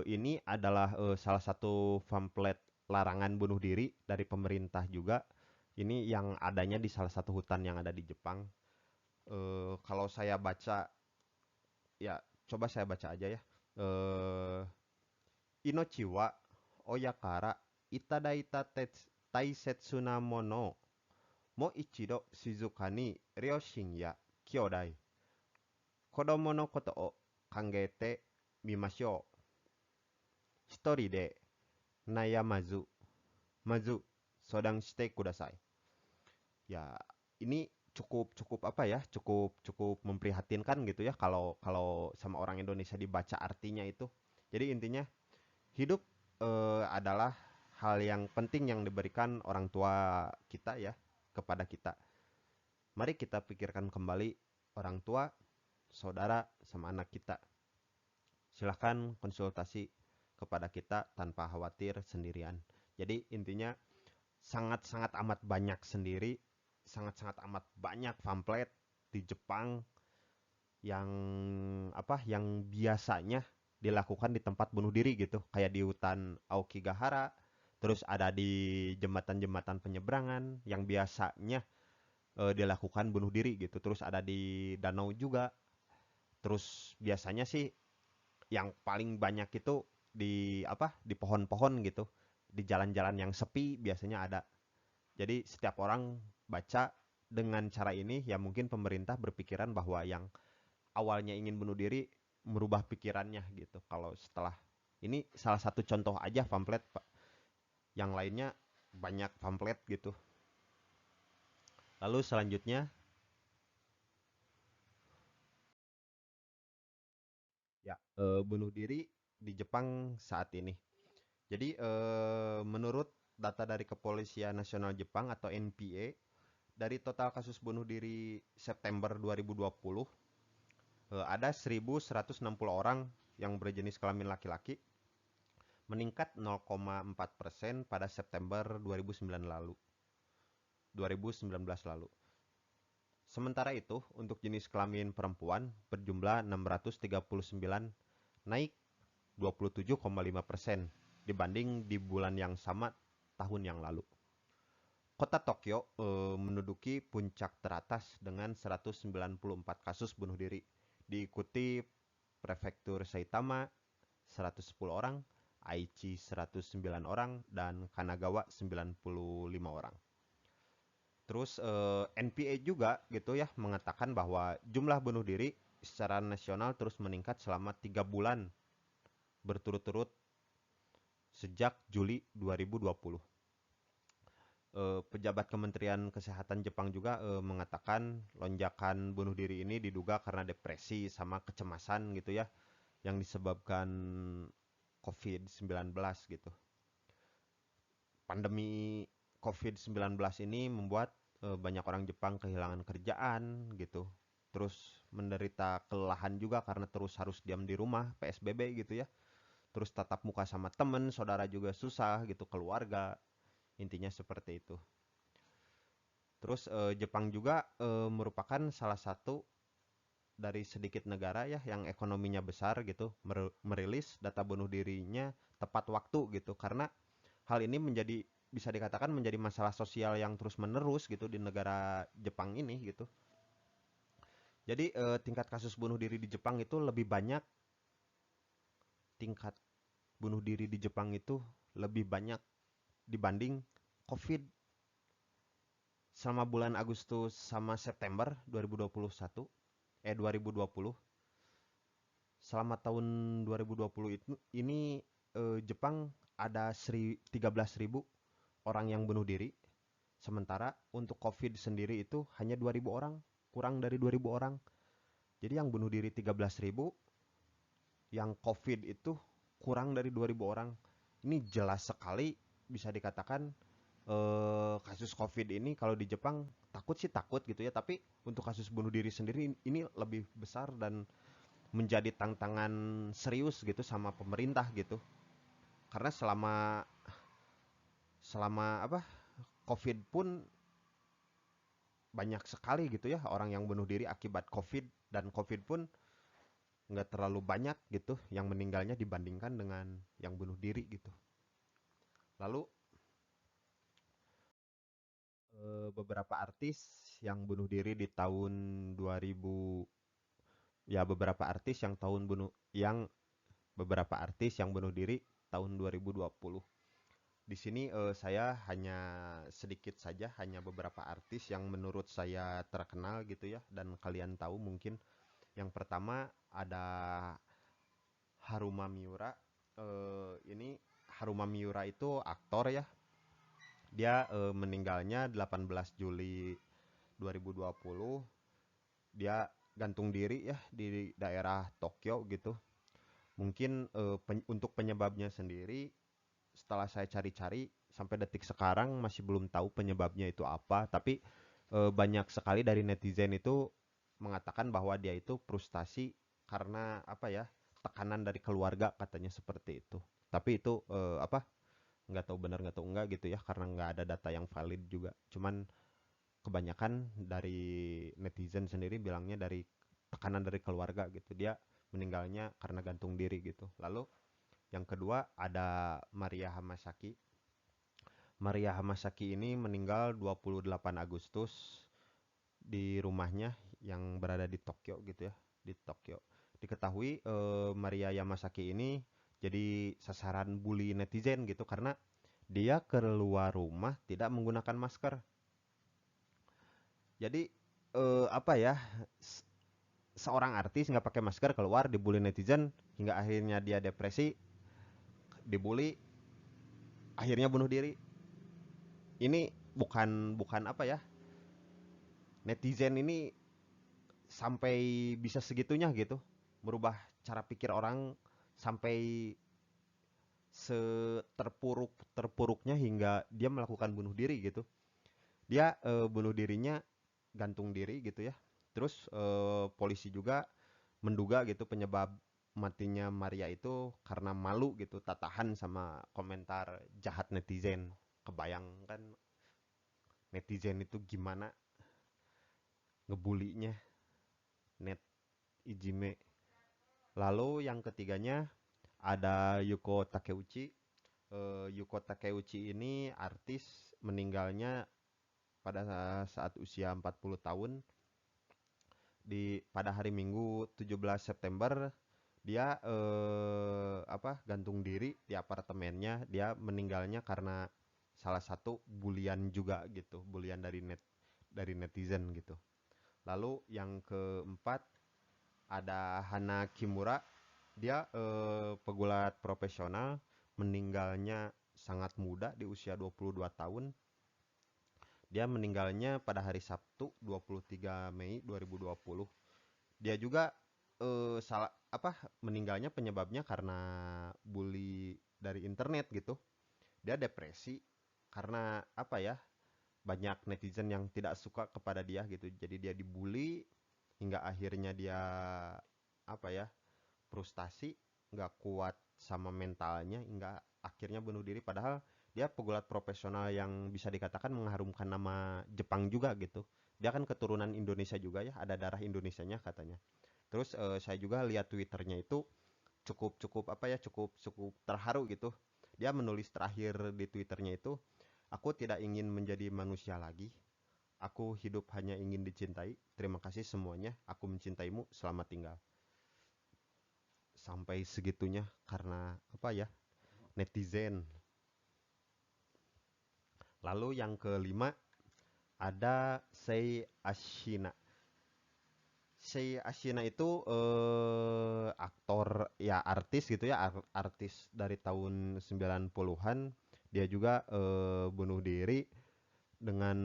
ini adalah salah satu pamflet larangan bunuh diri dari pemerintah juga. Ini yang adanya di salah satu hutan yang ada di Jepang. Kalau saya baca ya coba saya baca aja ya. Eh Inochi wa oyakara itadaita taisetsu na mono mo ichido shizuka ni ryoshin ya kyodai kodomo no koto o kangete mimashou. Hitori de nayamazu mazu sodang shite kudasai. Ya, ini cukup cukup cukup cukup memprihatinkan gitu ya kalau kalau sama orang Indonesia dibaca artinya itu. Jadi intinya hidup adalah hal yang penting yang diberikan orang tua kita ya kepada kita. Mari kita pikirkan kembali orang tua, saudara, sama anak kita. Silahkan konsultasi kepada kita tanpa khawatir sendirian. Jadi intinya sangat-sangat amat banyak sendiri, sangat-sangat amat banyak pamflet di Jepang yang yang biasanya dilakukan di tempat bunuh diri gitu, kayak di hutan Aokigahara, terus ada di jembatan-jembatan penyeberangan yang biasanya dilakukan bunuh diri gitu, terus ada di danau juga, terus biasanya sih yang paling banyak itu di pohon-pohon gitu, di jalan-jalan yang sepi biasanya ada. Jadi setiap orang baca dengan cara ini ya mungkin pemerintah berpikiran bahwa yang awalnya ingin bunuh diri merubah pikirannya gitu. Kalau setelah ini salah satu contoh aja pamflet, Pak. Yang lainnya banyak pamflet gitu. Lalu selanjutnya ya bunuh diri di Jepang saat ini. Jadi menurut data dari Kepolisian Nasional Jepang atau NPA, dari total kasus bunuh diri September 2020 ada 1.160 orang yang berjenis kelamin laki-laki, meningkat 0,4% pada September 2009 lalu. 2019 lalu. Sementara itu, untuk jenis kelamin perempuan berjumlah 639, naik 27,5% dibanding di bulan yang sama tahun yang lalu. Kota Tokyo menduduki puncak teratas dengan 194 kasus bunuh diri, diikuti Prefektur Saitama 110 orang, Aichi 109 orang, dan Kanagawa 95 orang. Terus NPA juga gitu ya mengatakan bahwa jumlah bunuh diri secara nasional terus meningkat selama 3 bulan berturut-turut sejak Juli 2020. Pejabat Kementerian Kesehatan Jepang juga mengatakan lonjakan bunuh diri ini diduga karena depresi sama kecemasan gitu ya yang disebabkan COVID-19 gitu. Pandemi COVID-19 ini membuat banyak orang Jepang kehilangan kerjaan gitu. Terus menderita kelelahan juga karena terus harus diam di rumah, PSBB gitu ya. Terus tatap muka sama temen, saudara juga susah gitu, keluarga. Intinya seperti itu. Terus Jepang juga merupakan salah satu dari sedikit negara ya yang ekonominya besar gitu, merilis data bunuh dirinya tepat waktu gitu. Karena hal ini bisa dikatakan menjadi masalah sosial yang terus-menerus gitu di negara Jepang ini gitu. Jadi tingkat kasus bunuh diri di Jepang itu lebih banyak, tingkat bunuh diri di Jepang itu lebih banyak dibanding COVID selama bulan Agustus sama September 2021 2020. Selama tahun 2020 itu ini Jepang ada 13.000 orang yang bunuh diri. Sementara untuk COVID sendiri itu hanya 2.000 orang, kurang dari 2.000 orang. Jadi yang bunuh diri 13.000, yang COVID itu kurang dari 2.000 orang. Ini jelas sekali bisa dikatakan kasus COVID ini kalau di Jepang takut sih takut gitu ya. Tapi untuk kasus bunuh diri sendiri ini lebih besar dan menjadi tantangan serius gitu sama pemerintah gitu. Karena selama selama apa COVID pun banyak sekali gitu ya orang yang bunuh diri akibat COVID, dan COVID pun nggak terlalu banyak gitu yang meninggalnya dibandingkan dengan yang bunuh diri gitu. Lalu beberapa artis yang bunuh diri di tahun 2000, ya beberapa artis yang beberapa artis yang bunuh diri tahun 2020. Di sini saya hanya sedikit saja, hanya beberapa artis yang menurut saya terkenal gitu ya dan kalian tahu mungkin. Yang pertama ada Haruma Miura. Ini Haruma Miura itu aktor ya. Dia meninggalnya 18 Juli 2020. Dia gantung diri ya di daerah Tokyo gitu. Mungkin untuk penyebabnya sendiri setelah saya cari-cari sampai detik sekarang masih belum tahu penyebabnya itu apa, tapi banyak sekali dari netizen itu mengatakan bahwa dia itu frustasi karena apa ya, tekanan dari keluarga katanya seperti itu. Tapi itu apa, nggak tahu benar nggak tahu enggak gitu ya karena nggak ada data yang valid juga. Cuman kebanyakan dari netizen sendiri bilangnya dari tekanan dari keluarga gitu. Dia meninggalnya karena gantung diri gitu. Lalu yang kedua ada Maria Hamasaki. Maria Hamasaki ini meninggal 28 Agustus di rumahnya yang berada di Tokyo gitu ya, di Tokyo. Diketahui Maria Yamasaki ini jadi sasaran bully netizen gitu karena dia keluar rumah tidak menggunakan masker. Jadi apa ya, seorang artis nggak pakai masker keluar dibully netizen hingga akhirnya dia depresi, dibully, akhirnya bunuh diri. Ini bukan bukan apa ya, netizen ini sampai bisa segitunya gitu merubah cara pikir orang sampai seterpuruk-terpuruknya hingga dia melakukan bunuh diri gitu. Dia bunuh dirinya gantung diri gitu ya. Terus polisi juga menduga gitu penyebab matinya Maria itu karena malu gitu, tak tahan sama komentar jahat netizen. Kebayangkan netizen itu gimana ngebulinya Net Ijime. Lalu yang ketiganya ada Yuko Takeuchi. Yuko Takeuchi ini artis, meninggalnya pada saat usia 40 tahun pada hari Minggu 17 September. Dia gantung diri di apartemennya. Dia meninggalnya karena salah satu bulian juga gitu, bulian dari netizen gitu. Lalu yang keempat ada Hana Kimura. Dia pegulat profesional, meninggalnya sangat muda di usia 22 tahun. Dia meninggalnya pada hari Sabtu 23 Mei 2020. Dia juga meninggalnya penyebabnya karena bully dari internet gitu. Dia depresi karena banyak netizen yang tidak suka kepada dia gitu. Jadi dia dibully hingga akhirnya dia apa ya frustasi, nggak kuat sama mentalnya hingga akhirnya bunuh diri. Padahal dia pegulat profesional yang bisa dikatakan mengharumkan nama Jepang juga gitu. Dia kan keturunan Indonesia juga ya, ada darah Indonesianya katanya. Terus saya juga lihat Twitternya itu cukup terharu gitu. Dia menulis terakhir di Twitternya itu, aku tidak ingin menjadi manusia lagi. Aku hidup hanya ingin dicintai. Terima kasih semuanya. Aku mencintaimu. Selamat tinggal. Sampai segitunya karena netizen. Lalu yang kelima ada Sei Ashina. Sei Ashina itu aktor ya, artis gitu ya, artis dari tahun 90-an. Dia juga bunuh diri dengan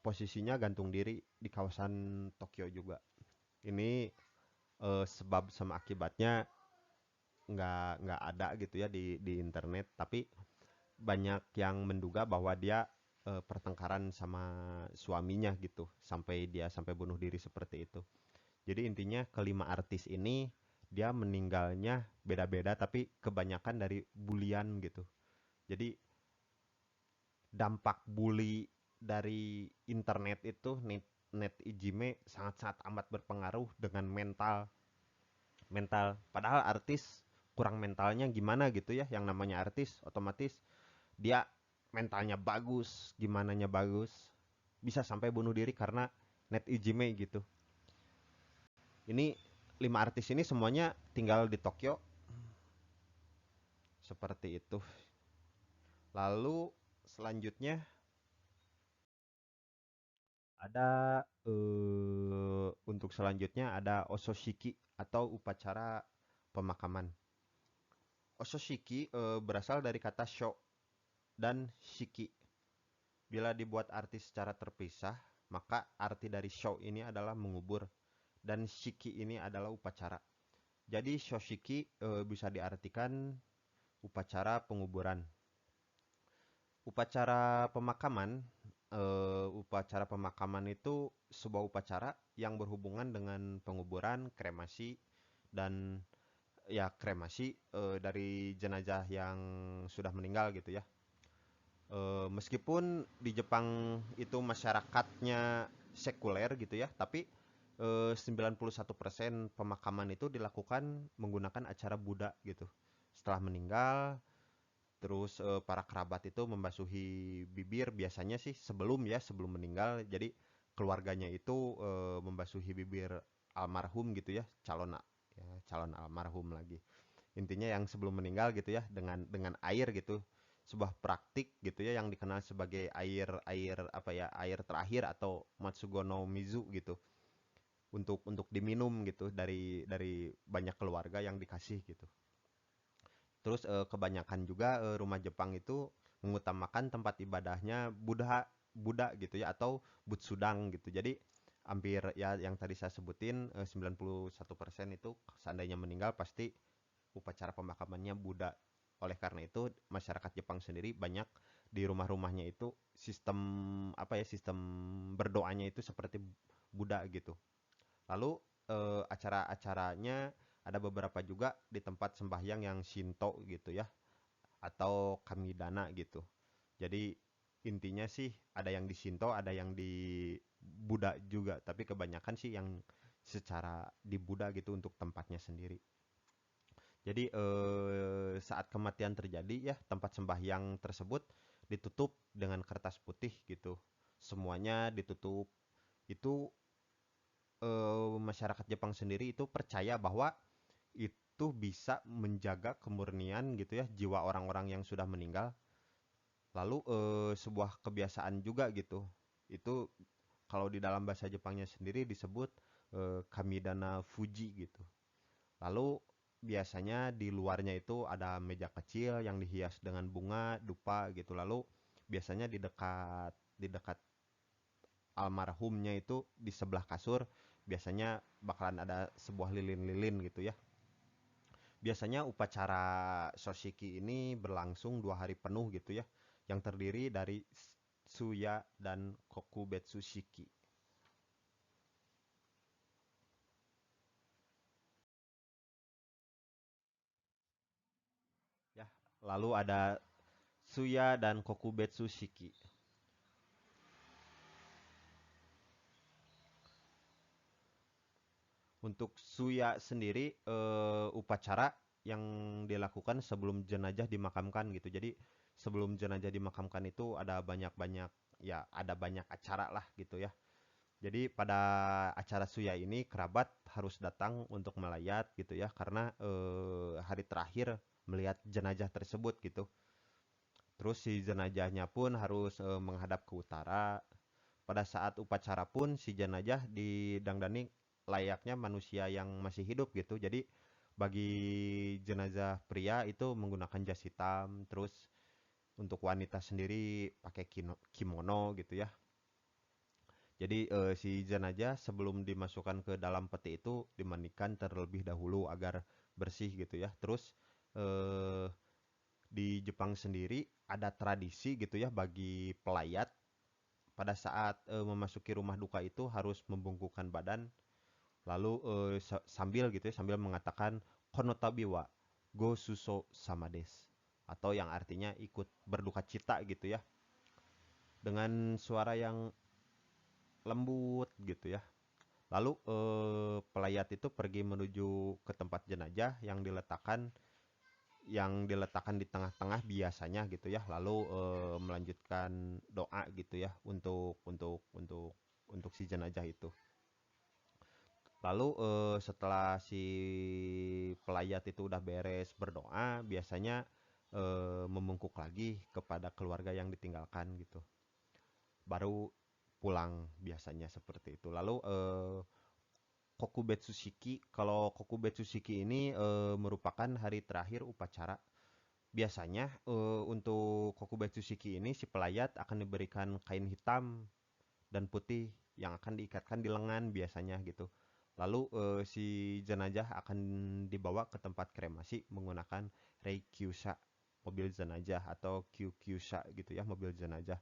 posisinya gantung diri di kawasan Tokyo juga. Ini sebab sama akibatnya nggak ada gitu ya di internet, tapi banyak yang menduga bahwa dia pertengkaran sama suaminya gitu sampai bunuh diri seperti itu. Jadi intinya kelima artis ini dia meninggalnya beda-beda tapi kebanyakan dari bulian gitu. Jadi dampak bully dari internet itu, net ijime, sangat-sangat amat berpengaruh dengan mental mental. Padahal artis kurang mentalnya gimana gitu ya, yang namanya artis otomatis dia mentalnya bagus, gimananya bagus, bisa sampai bunuh diri karena net ijime gitu. Ini lima artis ini semuanya tinggal di Tokyo seperti itu. Lalu selanjutnya ada untuk selanjutnya ada ososhiki atau upacara pemakaman. Ososhiki berasal dari kata sho dan shiki. Bila dibuat arti secara terpisah, maka arti dari sho ini adalah mengubur dan shiki ini adalah upacara. Jadi shoshiki bisa diartikan upacara penguburan. Upacara pemakaman itu sebuah upacara yang berhubungan dengan penguburan, kremasi, dan ya kremasi dari jenazah yang sudah meninggal gitu ya. Meskipun di Jepang itu masyarakatnya sekuler gitu ya, tapi 91% pemakaman itu dilakukan menggunakan acara Buddha gitu. Setelah meninggal, terus para kerabat itu membasuhi bibir biasanya sih sebelum meninggal. Jadi keluarganya itu membasuhi bibir almarhum gitu ya, calon almarhum lagi. Intinya yang sebelum meninggal gitu ya, dengan air gitu. Sebuah praktik gitu ya yang dikenal sebagai air terakhir atau Matsugo no Mizu gitu. Untuk diminum gitu dari banyak keluarga yang dikasih gitu. Terus kebanyakan juga rumah Jepang itu mengutamakan tempat ibadahnya Buddha gitu ya, atau Butsudang gitu. Jadi hampir ya yang tadi saya sebutin 91% itu seandainya meninggal pasti upacara pemakamannya Buddha. Oleh karena itu masyarakat Jepang sendiri banyak di rumah-rumahnya itu sistem berdoanya itu seperti Buddha gitu. Lalu acara-acaranya ada beberapa juga di tempat sembahyang yang Shinto gitu ya, atau Kamidana gitu. Jadi intinya sih ada yang di Shinto, ada yang di Buddha juga, tapi kebanyakan sih yang secara di Buddha gitu untuk tempatnya sendiri. Jadi saat kematian terjadi ya tempat sembahyang tersebut ditutup dengan kertas putih gitu. Semuanya ditutup. Itu masyarakat Jepang sendiri itu percaya bahwa itu bisa menjaga kemurnian gitu ya jiwa orang-orang yang sudah meninggal. Lalu sebuah kebiasaan juga gitu. Itu kalau di dalam bahasa Jepangnya sendiri disebut Kamidana Fuji gitu. Lalu biasanya di luarnya itu ada meja kecil yang dihias dengan bunga, dupa gitu. Lalu biasanya di dekat almarhumnya itu di sebelah kasur biasanya bakalan ada sebuah lilin-lilin gitu ya. Biasanya upacara Soshiki ini berlangsung 2 hari penuh gitu ya, yang terdiri dari Suya dan Kokubetsu Shiki. Ya, lalu ada Suya dan Kokubetsu Shiki. Untuk Suya sendiri upacara yang dilakukan sebelum jenazah dimakamkan gitu. Jadi sebelum jenazah dimakamkan itu ada banyak-banyak ya ada banyak acara lah gitu ya. Jadi pada acara Suya ini kerabat harus datang untuk melayat gitu ya karena hari terakhir melihat jenazah tersebut gitu. Terus si jenazahnya pun harus menghadap ke utara. Pada saat upacara pun si jenazah didandani layaknya manusia yang masih hidup gitu. Jadi bagi jenazah pria itu menggunakan jas hitam, terus untuk wanita sendiri pakai kimono gitu ya. Jadi si jenazah sebelum dimasukkan ke dalam peti itu dimandikan terlebih dahulu agar bersih gitu ya. Terus eh, di Jepang sendiri ada tradisi gitu ya bagi pelayat pada saat memasuki rumah duka itu harus membungkukkan badan lalu sambil gitu ya sambil mengatakan konotabi wa go suso sama des atau yang artinya ikut berduka cita gitu ya dengan suara yang lembut gitu ya. Lalu pelayat itu pergi menuju ke tempat jenazah yang diletakkan di tengah-tengah biasanya gitu ya. Lalu melanjutkan doa gitu ya untuk si jenazah itu. Lalu setelah si pelayat itu udah beres berdoa, biasanya membungkuk lagi kepada keluarga yang ditinggalkan gitu. Baru pulang biasanya seperti itu. Lalu Kokubetsu Shiki, kalau Kokubetsu Shiki ini merupakan hari terakhir upacara. Biasanya untuk Kokubetsu Shiki ini si pelayat akan diberikan kain hitam dan putih yang akan diikatkan di lengan biasanya gitu. Lalu si jenazah akan dibawa ke tempat kremasi menggunakan Reikyusha, mobil jenazah atau Kyukyusha gitu ya, mobil jenazah.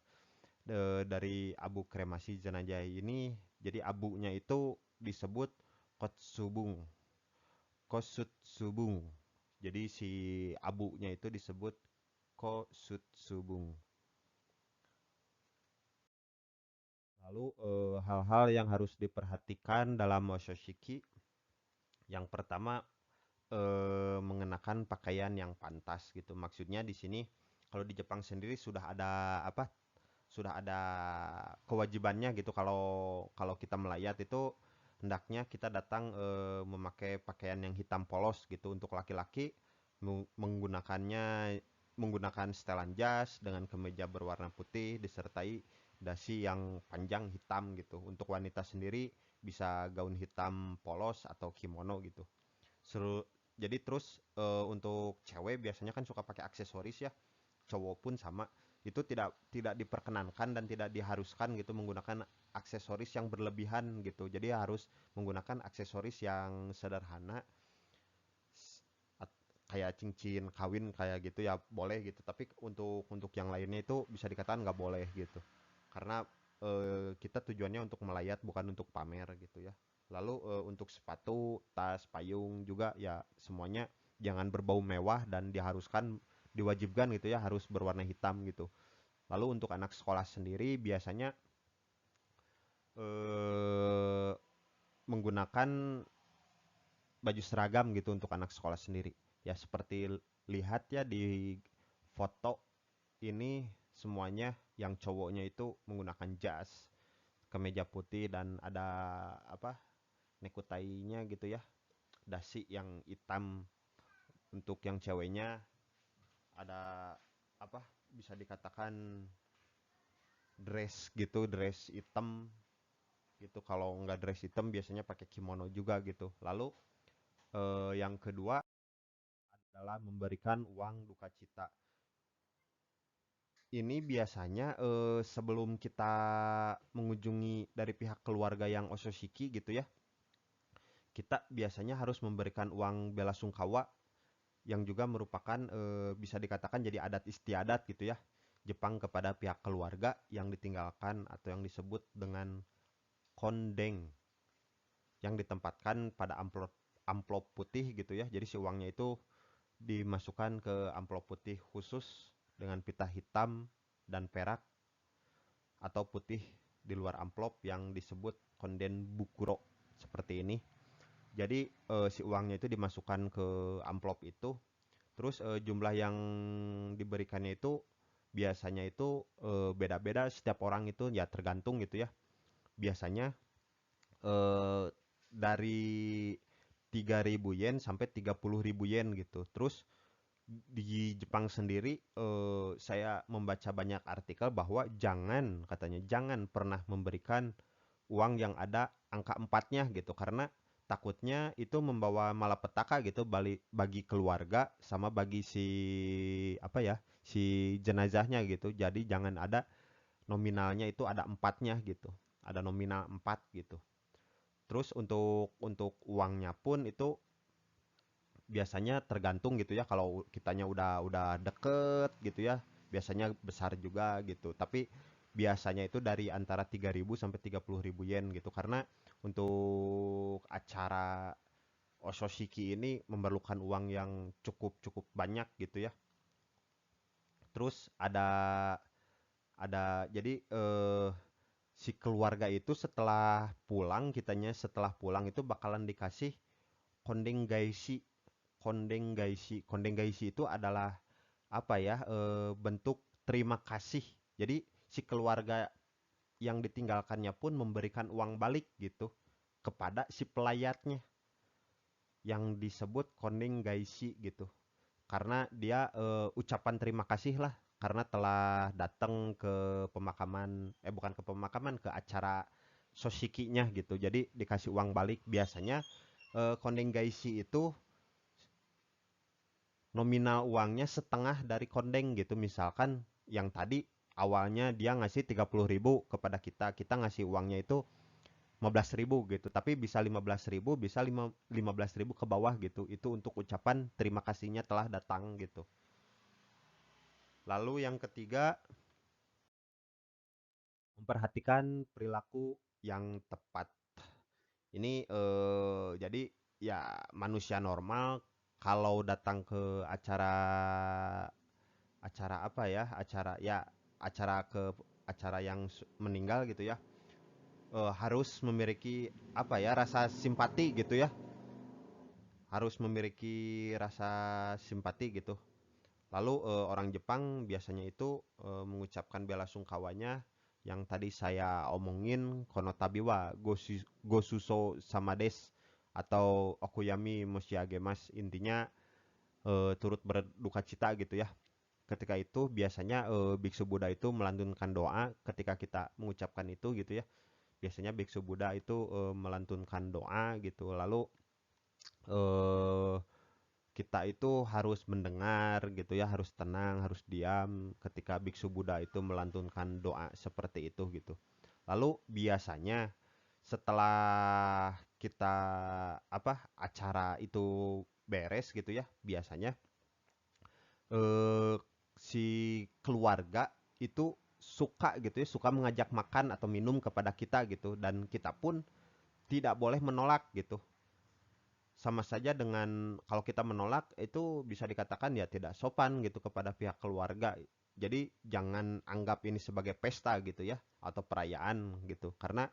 Dari abu kremasi jenazah ini, jadi abunya itu disebut kotsubung, kosutsubung. Jadi si abunya itu disebut kosutsubung. Lalu hal-hal yang harus diperhatikan dalam Moshoshoki, yang pertama mengenakan pakaian yang pantas gitu. Maksudnya di sini kalau di Jepang sendiri sudah ada apa? Sudah ada kewajibannya gitu kalau kalau kita melayat itu hendaknya kita datang memakai pakaian yang hitam polos gitu untuk laki-laki menggunakan setelan jas dengan kemeja berwarna putih disertai dasi yang panjang hitam gitu. Untuk wanita sendiri bisa gaun hitam polos atau kimono gitu. Seru. Jadi terus untuk cewek biasanya kan suka pakai aksesoris ya. Cowok pun sama. Itu tidak tidak diperkenankan dan tidak diharuskan gitu menggunakan aksesoris yang berlebihan gitu. Jadi harus menggunakan aksesoris yang sederhana kayak cincin kawin kayak gitu ya boleh gitu. Tapi untuk yang lainnya itu bisa dikatakan nggak boleh gitu. Karena kita tujuannya untuk melayat bukan untuk pamer gitu ya. Lalu untuk sepatu, tas, payung juga ya semuanya jangan berbau mewah dan diwajibkan gitu ya harus berwarna hitam gitu. Lalu untuk anak sekolah sendiri biasanya eh, menggunakan baju seragam gitu untuk anak sekolah sendiri. Ya seperti lihat ya di foto ini semuanya yang cowoknya itu menggunakan jas, kemeja putih dan ada apa nekutainya gitu ya, dasi yang hitam. Untuk yang ceweknya ada apa bisa dikatakan dress gitu, dress hitam gitu. Kalau nggak dress hitam biasanya pakai kimono juga gitu. Lalu yang kedua adalah memberikan uang duka cita. Ini biasanya sebelum kita mengunjungi dari pihak keluarga yang Ososhiki gitu ya, kita biasanya harus memberikan uang bela sungkawa yang juga merupakan bisa dikatakan jadi adat istiadat gitu ya Jepang kepada pihak keluarga yang ditinggalkan atau yang disebut dengan kondeng yang ditempatkan pada amplop amplop putih gitu ya. Jadi si uangnya itu dimasukkan ke amplop putih khusus dengan pita hitam dan perak atau putih di luar amplop yang disebut konden bukuro seperti ini. Jadi si uangnya itu dimasukkan ke amplop itu. Terus jumlah yang diberikannya itu biasanya itu beda-beda setiap orang itu ya tergantung gitu ya. Biasanya eh, dari 3.000 yen sampai 30.000 yen gitu. Terus di Jepang sendiri saya membaca banyak artikel bahwa jangan katanya jangan pernah memberikan uang yang ada angka empatnya gitu karena takutnya itu membawa malapetaka gitu bagi keluarga sama bagi si apa ya si jenazahnya gitu. Jadi jangan ada nominalnya itu ada empatnya gitu, ada nominal 4 gitu. Terus untuk uangnya pun itu biasanya tergantung gitu ya kalau kitanya udah deket gitu ya biasanya besar juga gitu tapi biasanya itu dari antara 3.000 sampai 30.000 yen gitu karena untuk acara Ososhiki ini memerlukan uang yang cukup cukup banyak gitu ya. Terus ada jadi si keluarga itu setelah pulang itu bakalan dikasih kondeng gaisi. Kondeng gaisi itu adalah apa ya bentuk terima kasih. Jadi si keluarga yang ditinggalkannya pun memberikan uang balik gitu kepada si pelayatnya yang disebut kondeng gaisi gitu. Karena dia ucapan terima kasih lah karena telah datang ke pemakaman bukan ke pemakaman ke acara soshikinya gitu. Jadi dikasih uang balik biasanya kondeng gaisi itu nominal uangnya setengah dari kondeng gitu. Misalkan yang tadi awalnya dia ngasih 30.000 kepada kita, kita ngasih uangnya itu 15.000 gitu. Tapi bisa 15.000, bisa 15.000 ke bawah gitu. Itu untuk ucapan terima kasihnya telah datang gitu. Lalu yang ketiga, memperhatikan perilaku yang tepat. Ini jadi ya manusia normal kalau datang ke acara apa ya acara ke acara yang meninggal gitu ya harus memiliki apa ya rasa simpati gitu ya harus memiliki rasa simpati gitu. Lalu orang Jepang biasanya itu mengucapkan bela sungkawanya yang tadi saya omongin konotabi wa gosuso samades atau okuyami moshiagemas intinya turut berduka cita gitu ya. Ketika itu biasanya biksu Buddha itu melantunkan doa ketika kita mengucapkan itu gitu ya. Biasanya biksu Buddha itu melantunkan doa gitu. Lalu eh, kita itu harus mendengar gitu ya, harus tenang, harus diam ketika biksu Buddha itu melantunkan doa seperti itu gitu. Lalu biasanya setelah kita acara itu beres gitu ya, biasanya eh, si keluarga itu suka gitu ya, suka mengajak makan atau minum kepada kita gitu dan kita pun tidak boleh menolak gitu. sama saja dengan kalau kita menolak itu bisa dikatakan ya tidak sopan gitu kepada pihak keluarga. Jadi jangan anggap ini sebagai pesta gitu ya atau perayaan gitu. Karena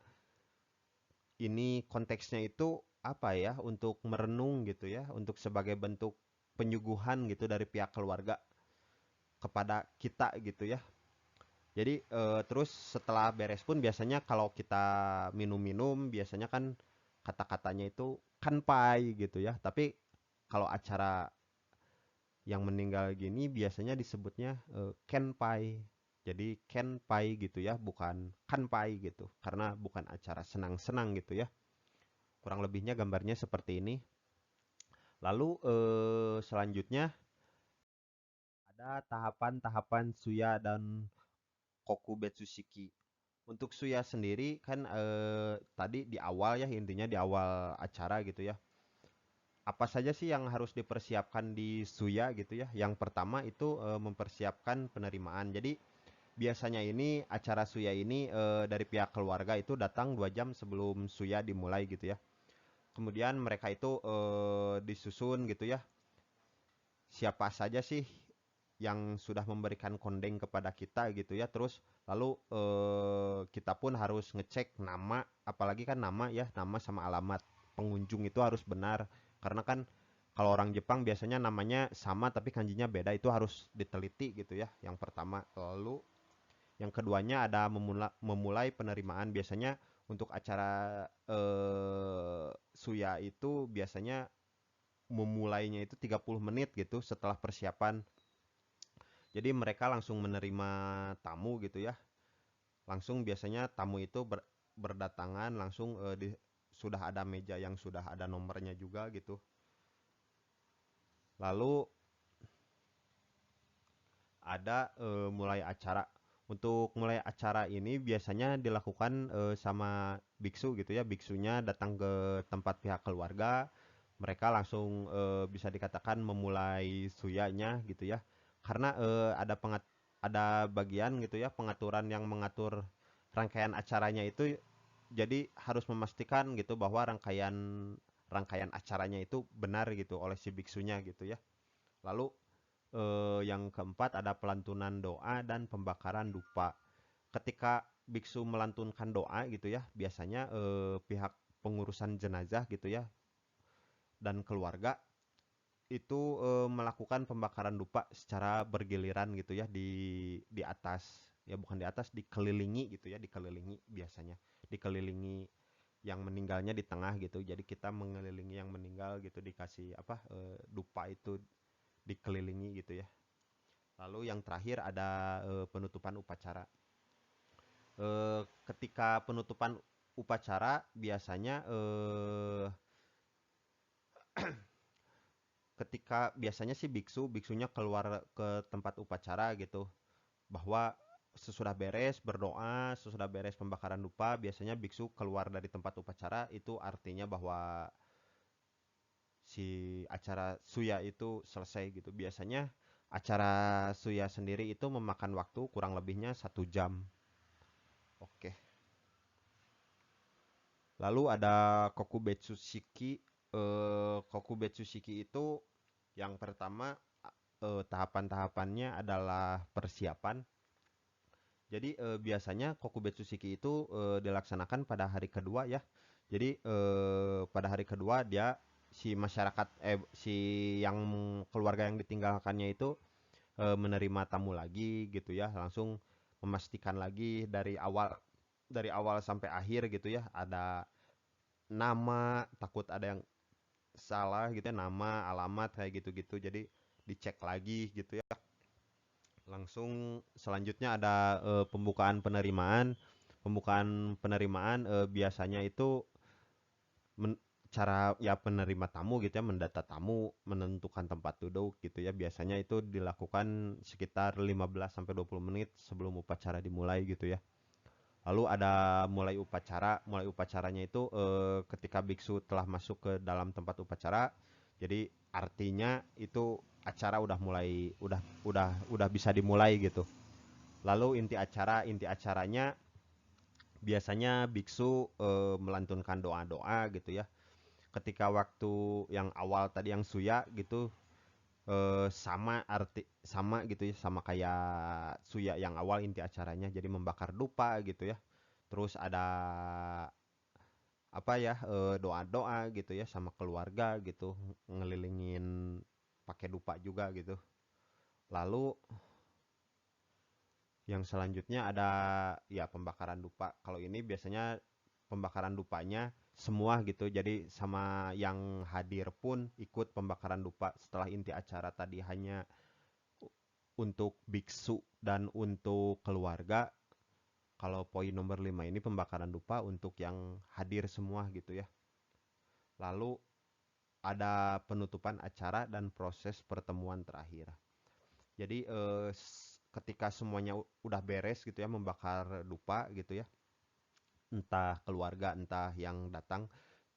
ini konteksnya itu apa ya untuk merenung gitu ya, untuk sebagai bentuk penyuguhan gitu dari pihak keluarga kepada kita gitu ya. Jadi terus setelah beres pun biasanya kalau kita minum-minum biasanya kan kata-katanya itu kanpai gitu ya. Tapi kalau acara yang meninggal gini biasanya disebutnya kenpai. Jadi kenpai gitu ya, bukan kanpai gitu. Karena bukan acara senang-senang gitu ya. Kurang lebihnya gambarnya seperti ini. Lalu selanjutnya ada tahapan-tahapan Suya dan Kokubetsushiki. Untuk Suya sendiri kan tadi di awal ya intinya di awal acara gitu ya. Apa saja sih yang harus dipersiapkan di Suya gitu ya? Yang pertama itu mempersiapkan penerimaan. Jadi biasanya ini acara Suya ini dari pihak keluarga itu datang 2 jam sebelum Suya dimulai gitu ya. Kemudian mereka itu disusun gitu ya. Siapa saja sih yang sudah memberikan kondeng kepada kita gitu ya. Terus lalu kita pun harus ngecek nama, apalagi kan nama ya, nama sama alamat pengunjung itu harus benar. Karena kan kalau orang Jepang biasanya namanya sama tapi kanjinya beda, itu harus diteliti gitu ya. Yang pertama, lalu yang keduanya ada memulai penerimaan. Biasanya untuk acara Suya itu biasanya memulainya itu 30 menit gitu setelah persiapan. Jadi mereka langsung menerima tamu gitu ya. Langsung biasanya tamu itu berdatangan langsung sudah ada meja yang sudah ada nomornya juga gitu. Lalu ada mulai acara. Untuk mulai acara ini biasanya dilakukan sama biksu gitu ya. Biksunya datang ke tempat pihak keluarga. Mereka langsung bisa dikatakan memulai suyanya gitu ya. Karena ada bagian gitu ya pengaturan yang mengatur rangkaian acaranya itu, jadi harus memastikan gitu bahwa rangkaian rangkaian acaranya itu benar gitu oleh si biksunya gitu ya. Lalu yang keempat ada pelantunan doa dan pembakaran dupa. Ketika biksu melantunkan doa gitu ya, biasanya pihak pengurusan jenazah gitu ya dan keluarga itu melakukan pembakaran dupa secara bergiliran gitu ya di atas, ya bukan di atas, dikelilingi gitu ya, dikelilingi biasanya dikelilingi yang meninggalnya di tengah gitu. Jadi kita mengelilingi yang meninggal gitu, dikasih apa dupa itu dikelilingi gitu ya. Lalu yang terakhir ada penutupan upacara. Ketika penutupan upacara biasanya ketika biasanya sih biksunya keluar ke tempat upacara gitu, bahwa sesudah beres berdoa, sesudah beres pembakaran dupa, biasanya biksu keluar dari tempat upacara, itu artinya bahwa si acara suya itu selesai gitu. Biasanya acara suya sendiri itu memakan waktu kurang lebihnya 1 jam. Oke. Lalu ada Kokubetsu Shiki. Kokubetsu Shiki itu yang pertama tahapan-tahapannya adalah persiapan. Jadi biasanya Kokubetsu Shiki itu dilaksanakan pada hari kedua ya. Jadi pada hari kedua dia si masyarakat si yang keluarga yang ditinggalkannya itu menerima tamu lagi gitu ya. Langsung memastikan lagi dari awal sampai akhir gitu ya. Ada nama, takut ada yang salah gitu ya, nama, alamat kayak gitu-gitu. Jadi dicek lagi gitu ya. Langsung selanjutnya ada pembukaan penerimaan. Pembukaan penerimaan biasanya itu men- cara ya penerima tamu gitu ya, mendata tamu, menentukan tempat duduk gitu ya. Biasanya itu dilakukan sekitar 15 sampai 20 menit sebelum upacara dimulai gitu ya. Lalu ada mulai upacara. Mulai upacaranya itu ketika biksu telah masuk ke dalam tempat upacara. Jadi artinya itu acara udah mulai, udah bisa dimulai gitu. Lalu inti acaranya biasanya biksu melantunkan doa-doa gitu ya. ketika waktu yang awal tadi yang Suya gitu, sama gitu ya, sama kayak Suya yang awal inti acaranya jadi membakar dupa gitu ya. Terus ada apa ya, doa-doa gitu ya sama keluarga gitu, ngelilingin pakai dupa juga gitu. Lalu yang selanjutnya ada ya pembakaran dupa. Kalau ini biasanya pembakaran dupanya semua gitu. Jadi sama yang hadir pun ikut pembakaran dupa setelah inti acara tadi hanya untuk biksu dan untuk keluarga. Kalau poin nomor 5 ini pembakaran dupa untuk yang hadir semua gitu ya. Lalu ada penutupan acara dan proses pertemuan terakhir. Jadi ketika semuanya udah beres gitu ya membakar dupa gitu ya, entah keluarga entah yang datang.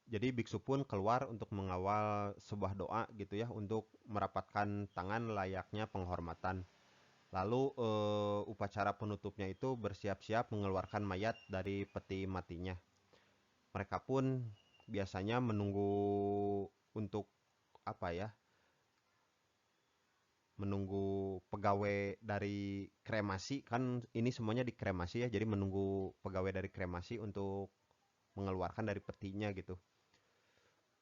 Jadi biksu pun keluar untuk mengawal sebuah doa gitu ya untuk merapatkan tangan layaknya penghormatan. Lalu upacara penutupnya itu bersiap-siap mengeluarkan mayat dari peti matinya. Mereka pun biasanya menunggu untuk apa ya? Menunggu pegawai dari kremasi, kan ini semuanya di kremasi ya. Jadi menunggu pegawai dari kremasi untuk mengeluarkan dari petinya gitu.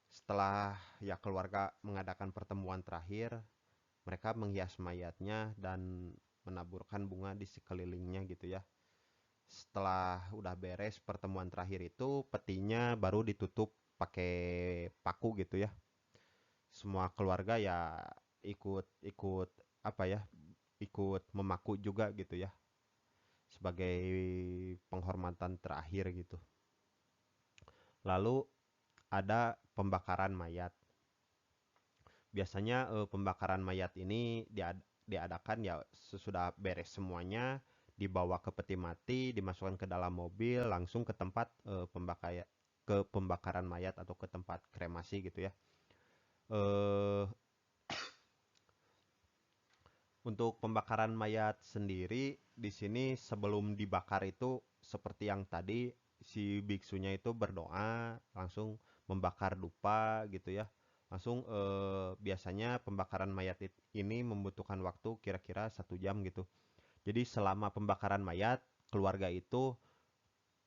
Setelah ya keluarga mengadakan pertemuan terakhir, mereka menghias mayatnya dan menaburkan bunga di sekelilingnya gitu ya. Setelah udah beres pertemuan terakhir itu, petinya baru ditutup pakai paku gitu ya. Semua keluarga ya ikut ikut apa ya? Ikut memaku juga gitu ya sebagai penghormatan terakhir gitu. Lalu ada pembakaran mayat. Biasanya pembakaran mayat ini diadakan ya sesudah beres semuanya, dibawa ke peti mati, dimasukkan ke dalam mobil, langsung ke tempat pembakaran mayat atau ke tempat kremasi gitu ya. Eh, untuk pembakaran mayat sendiri di sini sebelum dibakar itu seperti yang tadi si biksunya itu berdoa, langsung membakar dupa gitu ya. Langsung biasanya pembakaran mayat ini membutuhkan waktu kira-kira 1 jam gitu. Jadi selama pembakaran mayat, keluarga itu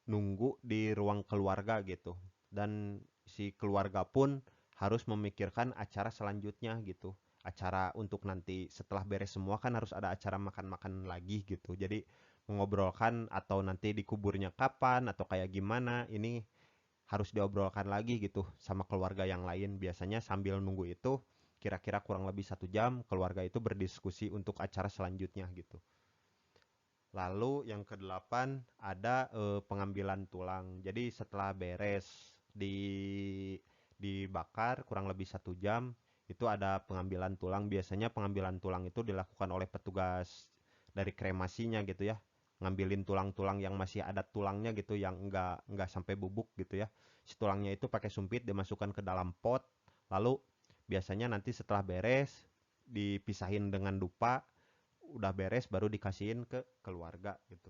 nunggu di ruang keluarga gitu. Dan si keluarga pun harus memikirkan acara selanjutnya gitu. Acara untuk nanti setelah beres semua kan harus ada acara makan-makan lagi gitu. Jadi mengobrolkan atau nanti dikuburnya kapan atau kayak gimana ini harus diobrolkan lagi gitu sama keluarga yang lain. Biasanya sambil nunggu itu kira-kira kurang lebih 1 jam keluarga itu berdiskusi untuk acara selanjutnya gitu. Lalu yang kedelapan ada pengambilan tulang. Jadi setelah beres dibakar kurang lebih 1 jam, itu ada pengambilan tulang. Biasanya pengambilan tulang itu dilakukan oleh petugas dari kremasinya gitu ya. Ngambilin tulang-tulang yang masih ada tulangnya gitu, yang enggak sampai bubuk gitu ya. Si tulangnya itu pakai sumpit dimasukkan ke dalam pot. Lalu biasanya nanti setelah beres dipisahin dengan dupa, udah beres baru dikasihin ke keluarga gitu.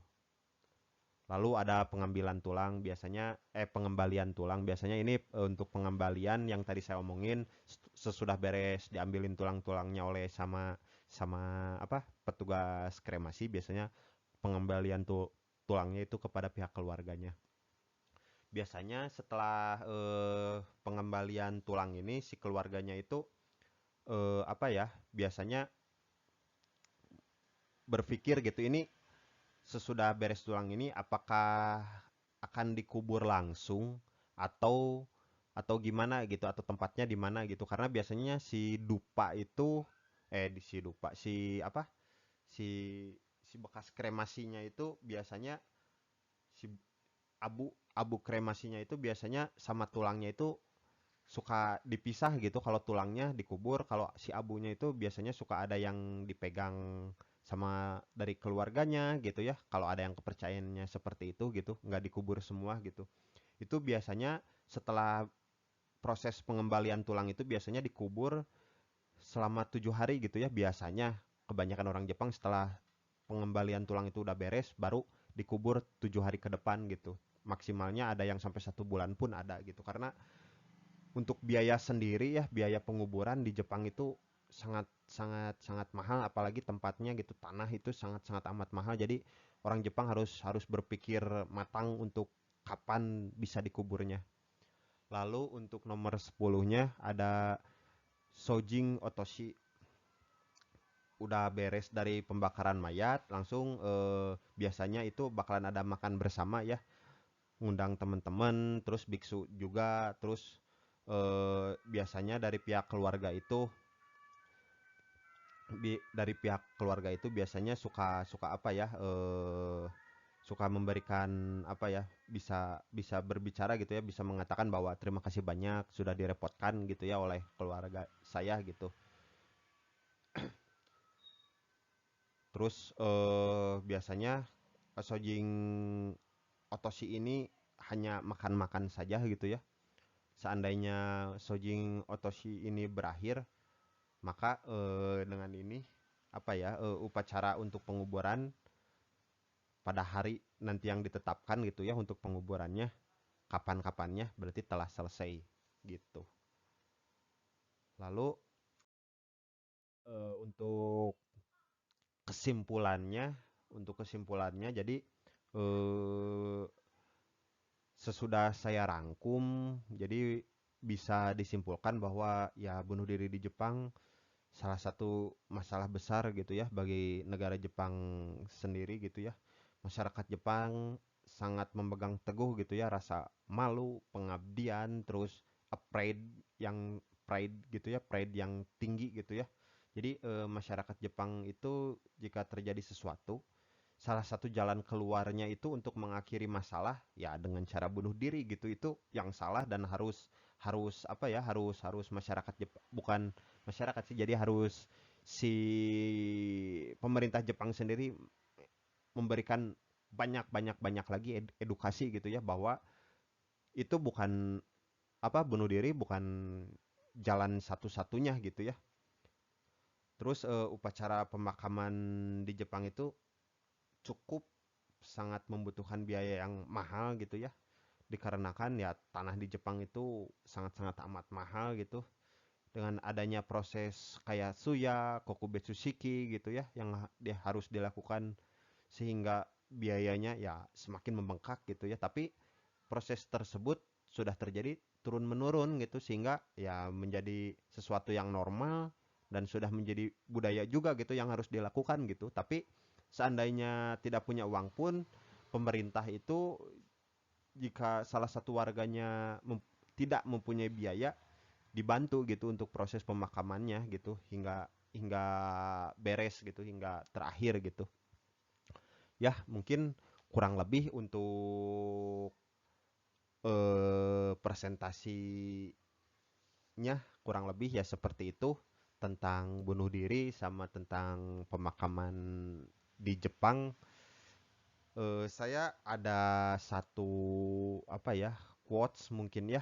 Lalu ada pengambilan tulang biasanya pengembalian tulang biasanya ini untuk pengembalian yang tadi saya omongin sesudah beres diambilin tulang-tulangnya oleh sama sama apa petugas kremasi biasanya pengembalian tulangnya itu kepada pihak keluarganya. Biasanya setelah pengembalian tulang ini si keluarganya itu apa ya biasanya berpikir gitu ini sesudah beres tulang ini apakah akan dikubur langsung atau gimana gitu atau tempatnya di mana gitu karena biasanya si dupa itu di si dupa si apa si si bekas kremasinya itu biasanya si abu abu kremasinya itu biasanya sama tulangnya itu suka dipisah gitu kalau tulangnya dikubur kalau si abunya itu biasanya suka ada yang dipegang sama dari keluarganya gitu ya kalau ada yang kepercayaannya seperti itu gitu nggak dikubur semua gitu itu biasanya setelah proses pengembalian tulang itu biasanya dikubur selama 7 hari gitu ya biasanya kebanyakan orang Jepang setelah pengembalian tulang itu udah beres baru dikubur 7 hari ke depan gitu maksimalnya ada yang sampai 1 bulan pun ada gitu karena untuk biaya sendiri ya, biaya penguburan di Jepang itu sangat sangat sangat mahal, apalagi tempatnya gitu, tanah itu sangat sangat amat mahal. Jadi orang Jepang harus harus berpikir matang untuk kapan bisa dikuburnya. Lalu untuk nomor 10-nya ada Sojing Otoshi. Udah beres dari pembakaran mayat, langsung biasanya itu bakalan ada makan bersama ya, ngundang teman-teman, terus biksu juga, terus biasanya dari pihak keluarga itu dari pihak keluarga itu biasanya suka suka apa ya, suka memberikan apa ya, bisa bisa berbicara gitu ya, bisa mengatakan bahwa terima kasih banyak sudah direpotkan gitu ya oleh keluarga saya gitu. Terus biasanya Sojing Otoshi ini hanya makan-makan saja gitu ya. Seandainya Sojing Otoshi ini berakhir, maka dengan ini apa ya, upacara untuk penguburan pada hari nanti yang ditetapkan gitu ya untuk penguburannya, kapan-kapannya berarti telah selesai gitu. Lalu untuk kesimpulannya, jadi eh, sesudah saya rangkum, jadi bisa disimpulkan bahwa ya bunuh diri di Jepang salah satu masalah besar gitu ya bagi negara Jepang sendiri gitu ya. Masyarakat Jepang sangat memegang teguh gitu ya rasa malu, pengabdian, terus pride yang pride gitu ya, pride yang tinggi gitu ya. Jadi masyarakat Jepang itu jika terjadi sesuatu, salah satu jalan keluarnya itu untuk mengakhiri masalah ya dengan cara bunuh diri gitu, itu yang salah dan harus harus apa ya, harus harus masyarakat Jepang, bukan masyarakat sih, jadi harus si pemerintah Jepang sendiri memberikan banyak banyak banyak lagi edukasi gitu ya, bahwa itu bukan apa, bunuh diri bukan jalan satu-satunya gitu ya. Terus upacara pemakaman di Jepang itu cukup sangat membutuhkan biaya yang mahal gitu ya, dikarenakan ya tanah di Jepang itu sangat-sangat amat mahal gitu, dengan adanya proses kayak suya, kokubetsu shiki gitu ya yang dia harus dilakukan, sehingga biayanya ya semakin membengkak gitu ya, tapi proses tersebut sudah terjadi turun menurun gitu, sehingga ya menjadi sesuatu yang normal dan sudah menjadi budaya juga gitu yang harus dilakukan gitu. Tapi seandainya tidak punya uang pun, pemerintah itu jika salah satu warganya tidak mempunyai biaya, dibantu gitu untuk proses pemakamannya gitu, hingga hingga beres gitu, hingga terakhir gitu. Ya, mungkin kurang lebih untuk presentasinya kurang lebih ya seperti itu, tentang bunuh diri sama tentang pemakaman di Jepang. Saya ada satu apa ya, quotes mungkin ya.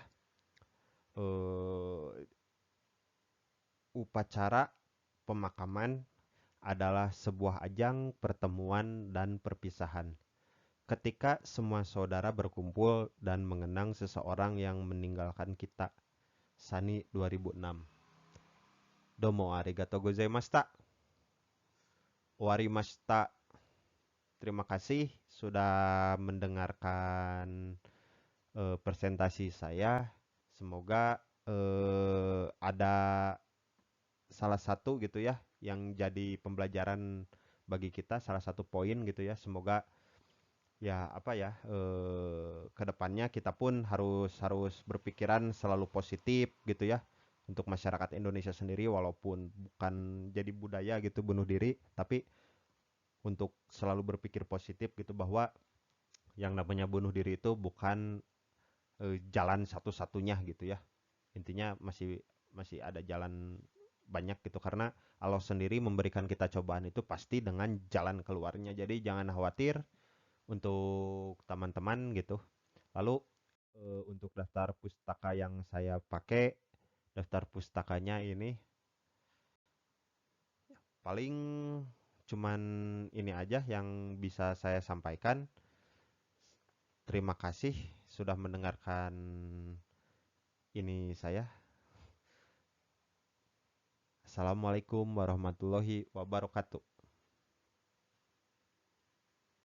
Eh, Upacara pemakaman adalah sebuah ajang pertemuan dan perpisahan. Ketika semua saudara berkumpul dan mengenang seseorang yang meninggalkan kita. Sani 2006. Domo arigatou gozaimashita. Warimashita. Terima kasih sudah mendengarkan presentasi saya. Semoga ada salah satu gitu ya yang jadi pembelajaran bagi kita, salah satu poin gitu ya. Semoga ya apa ya, kedepannya kita pun harus harus berpikiran selalu positif gitu ya untuk masyarakat Indonesia sendiri, walaupun bukan jadi budaya gitu bunuh diri, tapi untuk selalu berpikir positif gitu, bahwa yang namanya bunuh diri itu bukan jalan satu-satunya gitu ya. Intinya masih masih ada jalan banyak gitu, karena Allah sendiri memberikan kita cobaan itu pasti dengan jalan keluarnya. Jadi jangan khawatir untuk teman-teman gitu. Lalu untuk daftar pustaka yang saya pakai, daftar pustakanya ini paling cuman ini aja yang bisa saya sampaikan. Terima kasih sudah mendengarkan ini saya. Assalamualaikum warahmatullahi wabarakatuh.